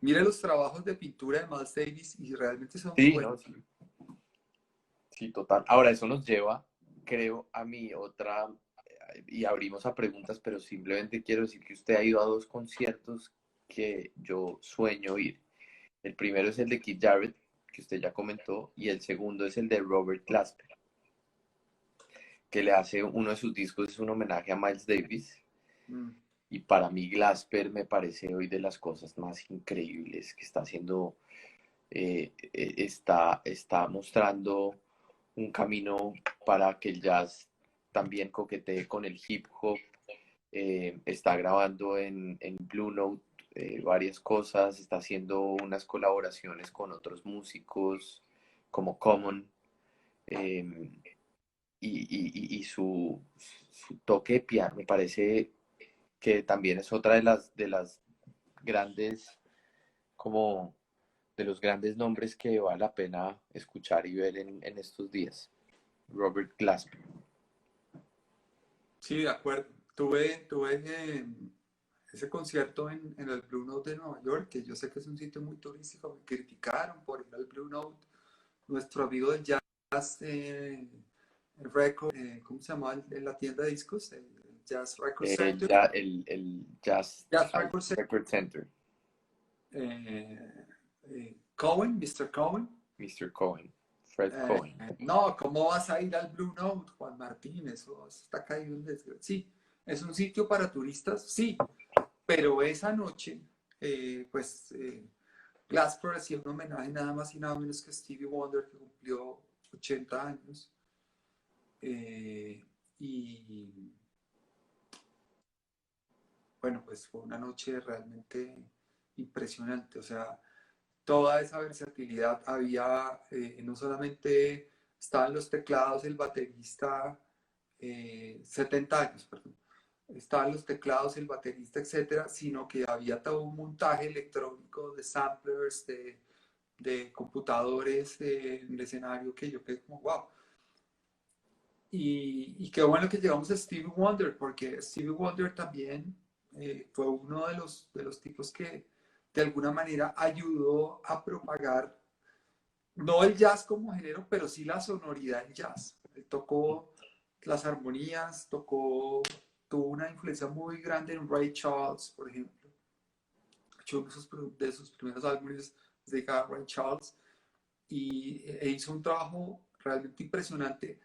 Mire los trabajos de pintura de Miles Davis y realmente son muy Sí, buenos. no, sí, sí, total. Ahora, eso nos lleva, creo, a mi otra, y abrimos a preguntas, pero simplemente quiero decir que usted ha ido a dos conciertos que yo sueño ir. El primero es el de Keith Jarrett, que usted ya comentó, y el segundo es el de Robert Glasper, que le hace uno de sus discos, es un homenaje a Miles Davis. Mm. Y para mí Glasper me parece hoy de las cosas más increíbles que está haciendo, está mostrando un camino para que el jazz también coquetee con el hip hop. Está grabando en Blue Note varias cosas, está haciendo unas colaboraciones con otros músicos como Common. eh, y su toque de piano me parece que también es otra de las grandes, como de los grandes nombres que vale la pena escuchar y ver en estos días. Robert Glasper. Sí, de acuerdo. Tuve ese concierto en el Blue Note de Nueva York, que yo sé que es un sitio muy turístico, me criticaron por ir al Blue Note. Nuestro amigo del jazz, ¿cómo se llama la tienda de discos? El Jazz Record Center. El Jazz Jazz Record Center. Record Center, Cohen, Mr. Cohen. Mr. Cohen, Fred Cohen. No, ¿cómo vas a ir al Blue Note, Juan Martín? Eso está caído en desgracia. Sí, es un sitio para turistas, sí, pero esa noche, pues Glasper hacía un homenaje nada más y nada menos que a Stevie Wonder, que cumplió 80 años. eh, y bueno, pues fue una noche realmente impresionante. O sea, toda esa versatilidad había, no solamente estaban los teclados, el baterista, 70 años, perdón, estaban los teclados, el baterista, etcétera, sino que había todo un montaje electrónico de samplers, de computadores en el escenario que yo quedé como, wow. Y qué bueno que llegamos a Stevie Wonder, porque Stevie Wonder también fue uno de los tipos que de alguna manera ayudó a propagar, no el jazz como género, pero sí la sonoridad del jazz. Él tocó las armonías, tuvo una influencia muy grande en Ray Charles, por ejemplo. Hecho uno de sus primeros álbumes se dedicaba a Ray Charles e hizo un trabajo realmente impresionante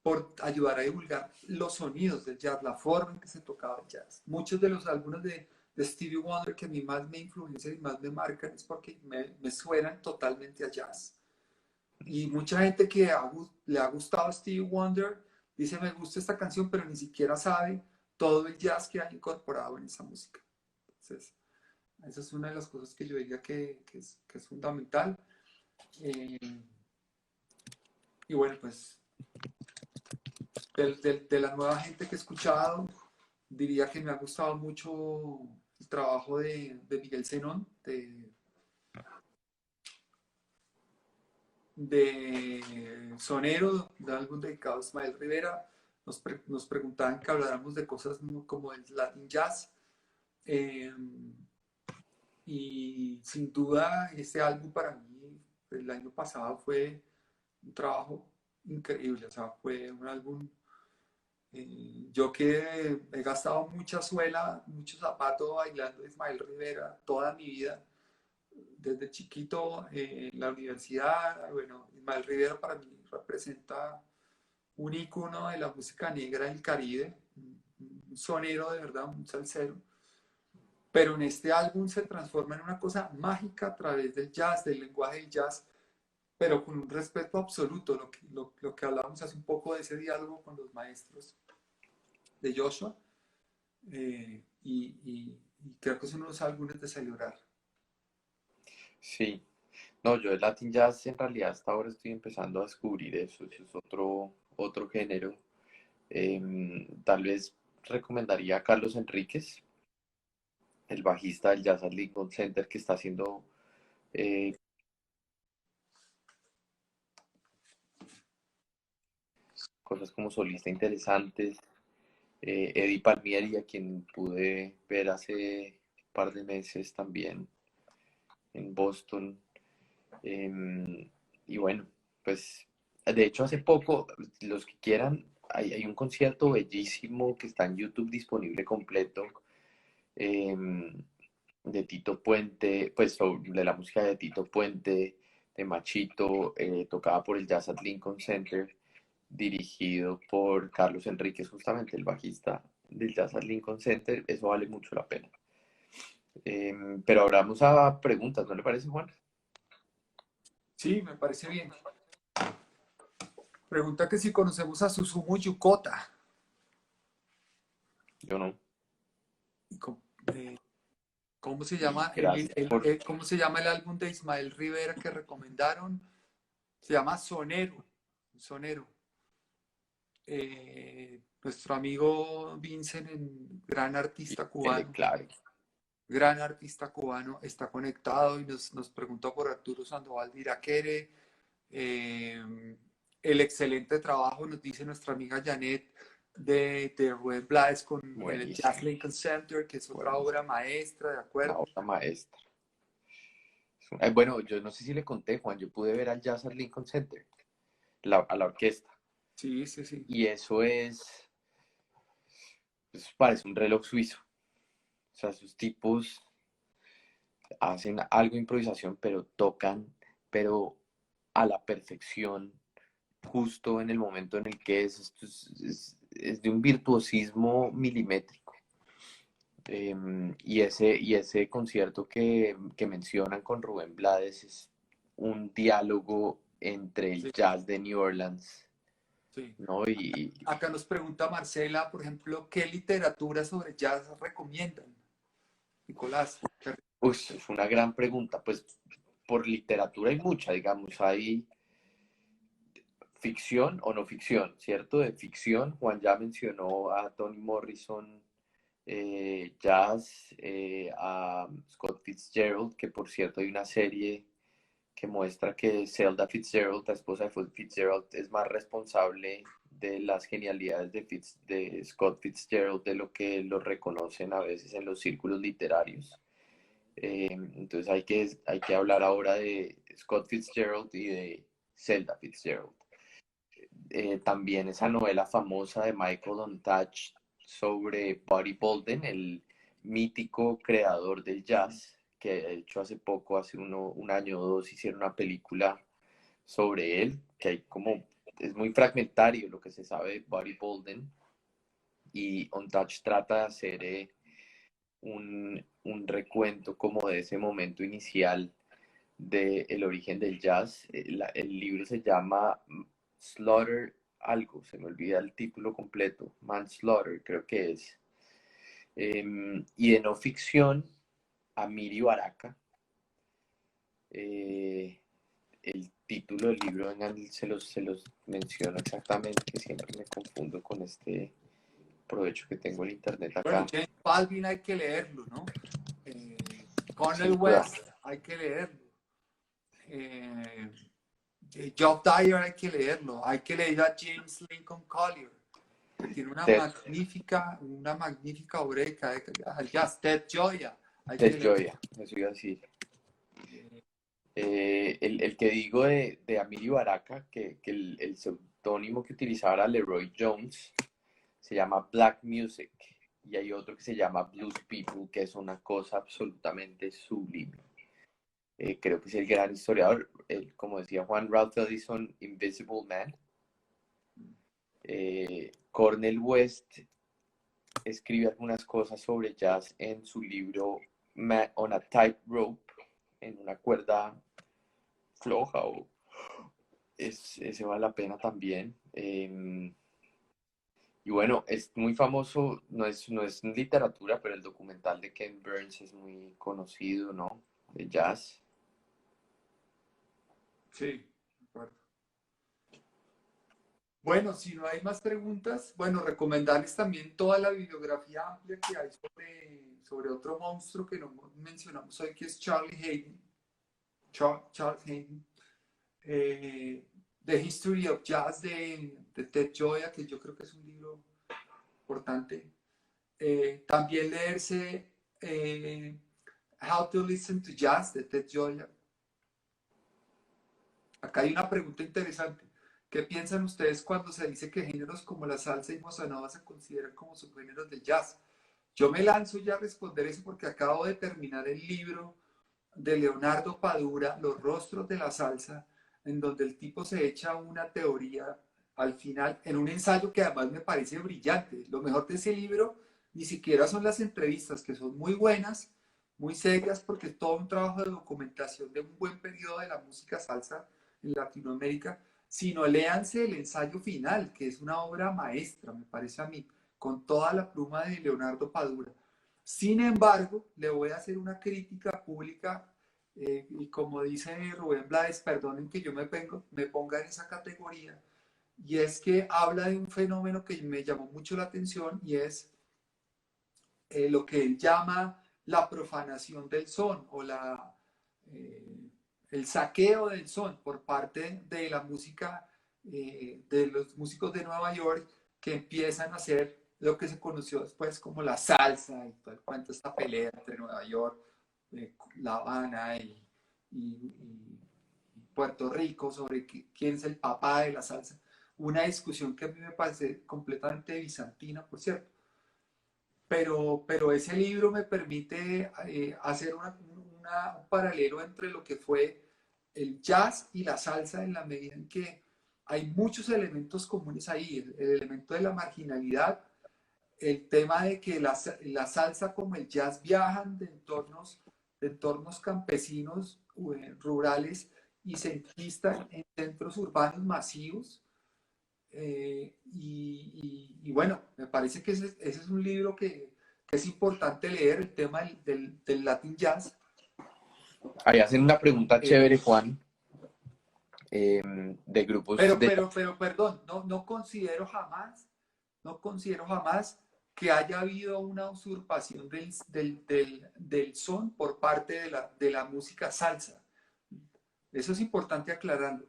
por ayudar a divulgar los sonidos del jazz, la forma en que se tocaba el jazz. Muchos de los álbumes de Stevie Wonder que a mí más me influencian y más me marcan es porque me suenan totalmente a jazz. Y mucha gente que le ha gustado Stevie Wonder dice me gusta esta canción, pero ni siquiera sabe todo el jazz que ha incorporado en esa música. Entonces, esa es una de las cosas que yo diría que es fundamental. Eh, y bueno, pues de la nueva gente que he escuchado, diría que me ha gustado mucho el trabajo de Miguel Zenón, de Sonero, de álbum dedicado a Ismael Rivera. Nos preguntaban que habláramos de cosas como el Latin Jazz. Eh, y sin duda, este álbum para mí, el año pasado, fue un trabajo increíble. O sea, fue un álbum. Yo que he gastado mucha suela, mucho zapato bailando Ismael Rivera toda mi vida, desde chiquito en la universidad. Bueno, Ismael Rivera para mí representa un ícono de la música negra del Caribe, un sonero de verdad, un salsero. Pero en este álbum se transforma en una cosa mágica a través del jazz, del lenguaje del jazz, pero con un respeto absoluto, lo que hablábamos hace un poco de ese diálogo con los maestros de Joshua, y creo que son unos álbumes de celebrar. Sí, no, yo el Latin Jazz en realidad hasta ahora estoy empezando a descubrir eso es otro género. Tal vez recomendaría a Carlos Enríquez, el bajista del Jazz at Lincoln Center, que está haciendo eh, cosas como solista interesantes. Eddie Palmieri, a quien pude ver hace un par de meses también en Boston. Y bueno, pues de hecho hace poco, los que quieran, hay un concierto bellísimo que está en YouTube disponible completo, em, de Tito Puente, pues de la música de Tito Puente, de Machito, tocada por el Jazz at Lincoln Center, dirigido por Carlos Enríquez, justamente el bajista del Jazz at Lincoln Center. Eso vale mucho la pena. Pero ahora vamos a preguntas, ¿no le parece, Juan? Sí, me parece bien. Pregunta que si conocemos a Susumu Yukota. Yo no. Y eh, ¿cómo se llama Gracias por... cómo se llama el álbum de Ismael Rivera que recomendaron? Se llama Sonero. Sonero. Nuestro amigo Vincent, Claro. gran artista cubano, está conectado y nos preguntó por Arturo Sandoval de Iraquere. El excelente trabajo, nos dice nuestra amiga Janet, de Rubén Blades con el Jazz Buenísimo, Lincoln Center, que es otra obra buenísimo. maestra, ¿de Una acuerdo? obra maestra. Bueno, yo no sé si le conté, Juan, yo pude ver al Jazz at Lincoln Center, a la orquesta. Sí, sí, sí. Y eso parece un reloj suizo. O sea, esos tipos hacen algo de improvisación, pero tocan, pero a la perfección, justo en el momento en el que esto es de un virtuosismo milimétrico. Y ese concierto que mencionan con Rubén Blades es un diálogo entre el Sí, jazz de New Orleans, sí. ¿no? Acá nos pregunta Marcela, por ejemplo, ¿qué literatura sobre jazz recomiendan? Nicolás. Es una gran pregunta. Pues por literatura hay mucha, digamos, hay ficción o no ficción, ¿cierto? De ficción, Juan ya mencionó a Toni Morrison, jazz, a Scott Fitzgerald, que por cierto hay una serie que muestra que Zelda Fitzgerald, la esposa de Fitzgerald, es más responsable de las genialidades de Scott Fitzgerald de lo que lo reconocen a veces en los círculos literarios. Entonces hay que hablar ahora de Scott Fitzgerald y de Zelda Fitzgerald. También esa novela famosa de Michael Ondaatje sobre Buddy Bolden, el mítico creador del jazz, que de hecho hace poco, hace un año o dos, hicieron una película sobre él, que hay como, es muy fragmentario lo que se sabe de Buddy Bolden, y Ondaatje trata de hacer un recuento como de ese momento inicial del origen del jazz. El libro se llama Slaughter algo, se me olvida el título completo, Manslaughter creo que es. Y de no ficción, Amiri Baraka, el título del libro, vengan, se los menciono exactamente, que siempre me confundo con este provecho que tengo en internet Bueno, acá. James Baldwin hay que leerlo, ¿no? Cornel Sin duda. West hay que leerlo. Job Dyer hay que leerlo. Hay que leer a James Lincoln Collier, que tiene Ted, una magnífica obra al jazz. Ted Gioia, hay que Ted leerlo. Gioia, eso iba a decir. Eh, El que digo de Amiri Baraka, que el seudónimo que utilizaba era Leroy Jones, se llama Black Music. Y hay otro que se llama Blues People, que es una cosa absolutamente sublime. Creo que es el gran historiador, como decía Juan, Ralph Ellison, Invisible Man. Cornel West escribe algunas cosas sobre jazz en su libro On a Tightrope, en una cuerda floja, ese vale la pena también. Y bueno, es muy famoso, no es literatura, pero el documental de Ken Burns es muy conocido, ¿no? De jazz. sí, de acuerdo. Bueno, si no hay más preguntas, bueno, recomendarles también toda la bibliografía amplia que hay sobre otro monstruo que no mencionamos hoy, que es Charlie Hayden. Charles Hayden. The History of Jazz de Ted Gioia, que yo creo que es un libro importante. También leerse How to Listen to Jazz de Ted Gioia. Acá hay una pregunta interesante. ¿Qué piensan ustedes cuando se dice que géneros como la salsa y bossa nova se consideran como subgéneros del jazz? Yo me lanzo ya a responder eso porque acabo de terminar el libro de Leonardo Padura, Los rostros de la salsa, en donde el tipo se echa una teoría al final, en un ensayo que además me parece brillante. Lo mejor de ese libro ni siquiera son las entrevistas, que son muy buenas, muy serias, porque es todo un trabajo de documentación de un buen periodo de la música salsa en Latinoamérica, sino léanse el ensayo final, que es una obra maestra, me parece a mí, con toda la pluma de Leonardo Padura. Sin embargo, le voy a hacer una crítica pública y como dice Rubén Blades, perdonen que yo me ponga en esa categoría, y es que habla de un fenómeno que me llamó mucho la atención y es lo que él llama la profanación del son o el saqueo del son por parte de la música, de los músicos de Nueva York que empiezan a hacer lo que se conoció después como la salsa y todo el cuento, esta pelea entre Nueva York, La Habana y Puerto Rico sobre quién es el papá de la salsa. Una discusión que a mí me parece completamente bizantina, por cierto. Pero ese libro me permite hacer un paralelo entre lo que fue el jazz y la salsa en la medida en que hay muchos elementos comunes ahí. El elemento de la marginalidad, el tema de que la salsa como el jazz viajan de entornos campesinos, rurales y se enquistan en centros urbanos masivos. Y bueno, me parece que ese es un libro que es importante leer, el tema del Latin Jazz. Ahí hacen una pregunta Eh, chévere, Juan, de grupos de pero, perdón, no considero jamás que haya habido una usurpación del son por parte de la música salsa. Eso es importante aclararlo,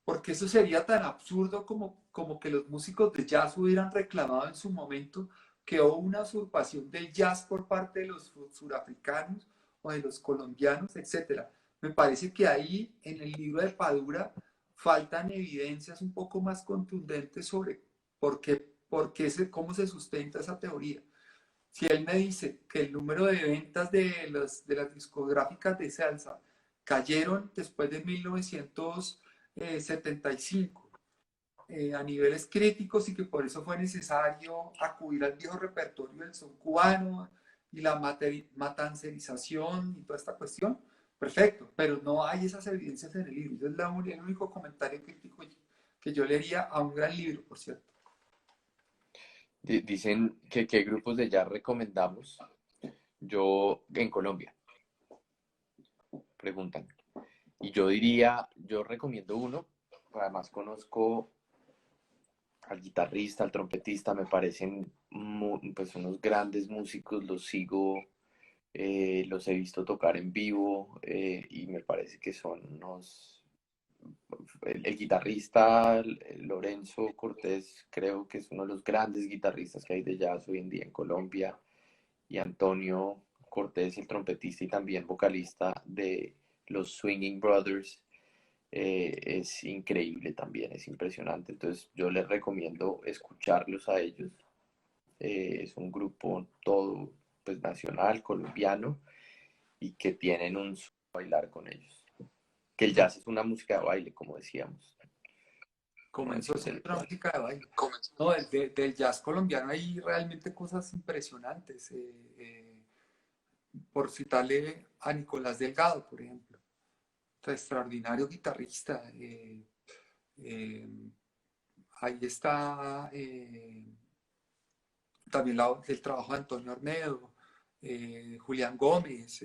porque eso sería tan absurdo como que los músicos de jazz hubieran reclamado en su momento que hubo una usurpación del jazz por parte de los surafricanos o de los colombianos, etcétera. Me parece que ahí en el libro de Padura faltan evidencias un poco más contundentes sobre cómo se sustenta esa teoría. Si él me dice que el número de ventas de las discográficas de salsa cayeron después de 1975 a niveles críticos y que por eso fue necesario acudir al viejo repertorio del son cubano y la matancerización y toda esta cuestión, perfecto, pero no hay esas evidencias en el libro. Ese es el único comentario crítico que yo leería a un gran libro, por cierto. Dicen que qué grupos de jazz recomendamos. Yo, en Colombia, preguntan. Y yo diría, yo recomiendo uno, además conozco al guitarrista, al trompetista, me parecen pues unos grandes músicos, los sigo, los he visto tocar en vivo y me parece que son unos... El guitarrista Lorenzo Cortés creo que es uno de los grandes guitarristas que hay de jazz hoy en día en Colombia, y Antonio Cortés, el trompetista y también vocalista de los Swinging Brothers, es increíble también, es impresionante. Entonces yo les recomiendo escucharlos a ellos. Es un grupo todo pues nacional, colombiano, y que tienen un bailar con ellos. Que el jazz es una música de baile, como decíamos. Como Comenzó decimos en siendo una Ecuador. música de baile. No, del jazz colombiano hay realmente cosas impresionantes. Por citarle a Nicolás Delgado, por ejemplo, extraordinario guitarrista. Eh, ahí está también el trabajo de Antonio Ornedo, Julián Gómez.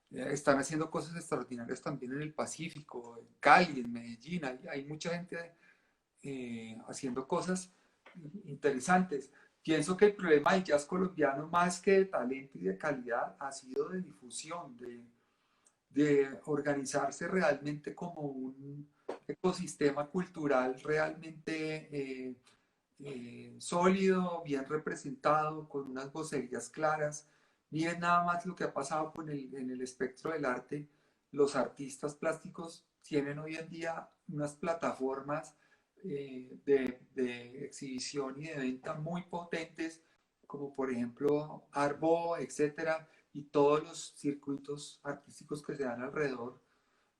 Están haciendo cosas extraordinarias también en el Pacífico, en Cali, en Medellín. Hay mucha gente haciendo cosas interesantes. Pienso que el problema del jazz colombiano, más que de talento y de calidad, ha sido de difusión, de organizarse realmente como un ecosistema cultural realmente sólido, bien representado, con unas vocerías claras. Miren nada más lo que ha pasado en el espectro del arte. Los artistas plásticos tienen hoy en día unas plataformas de exhibición y de venta muy potentes, como por ejemplo Arbo, etcétera, y todos los circuitos artísticos que se dan alrededor.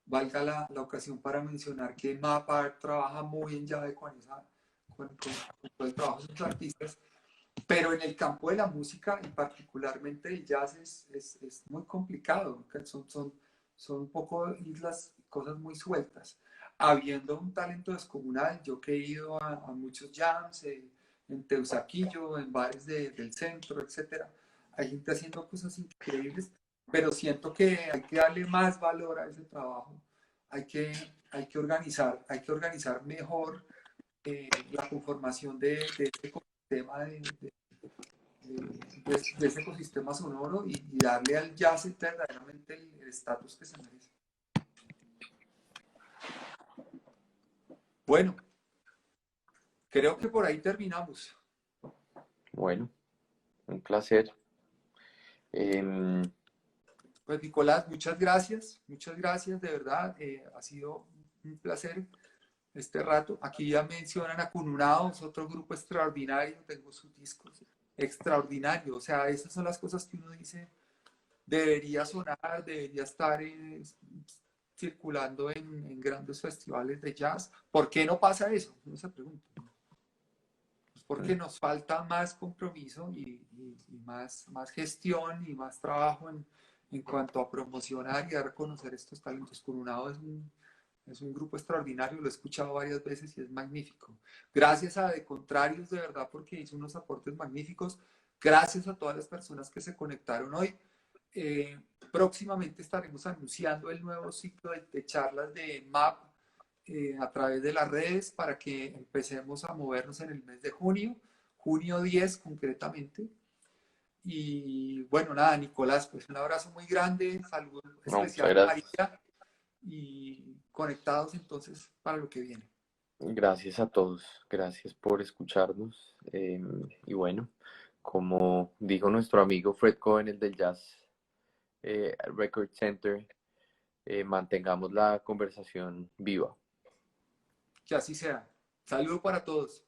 Valga la ocasión para mencionar que Mapart trabaja muy en llave con todo el trabajo de sus artistas, pero en el campo de la música y particularmente el jazz es muy complicado, son un poco islas, cosas muy sueltas. Habiendo un talento descomunal, yo que he ido a muchos jams en Teusaquillo, en bares del centro, etcétera, hay gente haciendo cosas increíbles, pero siento que hay que darle más valor a ese trabajo, hay que, hay que organizar mejor la conformación de este ecosistema de ese ecosistema sonoro y darle al jazz verdaderamente el estatus que se merece. Bueno, creo que por ahí terminamos. Bueno, un placer. Eh, Pues Nicolás, muchas gracias, de verdad, ha sido un placer este rato. Aquí ya mencionan a Cununados, otro grupo extraordinario, tengo sus discos, extraordinario, o sea, esas son las cosas que uno dice, debería sonar, debería estar circulando en grandes festivales de jazz. ¿Por qué no pasa eso? Uno se pregunta. Pues porque nos falta más compromiso y más gestión y más trabajo en cuanto a promocionar y a reconocer estos talentos. Curunado es un grupo extraordinario, lo he escuchado varias veces y es magnífico. Gracias a De Contrarios, de verdad, porque hizo unos aportes magníficos. Gracias a todas las personas que se conectaron hoy. Próximamente estaremos anunciando el nuevo ciclo de charlas de MAP a través de las redes para que empecemos a movernos en el mes de junio, junio 10 concretamente. Y bueno, nada, Nicolás, pues un abrazo muy grande, saludo no, muchas especial a gracias. María y conectados entonces para lo que viene. Gracias a todos, gracias por escucharnos. Y bueno, como dijo nuestro amigo Fred Cohen, el del Jazz Record Center, mantengamos la conversación viva. Que así sea. Saludo para todos.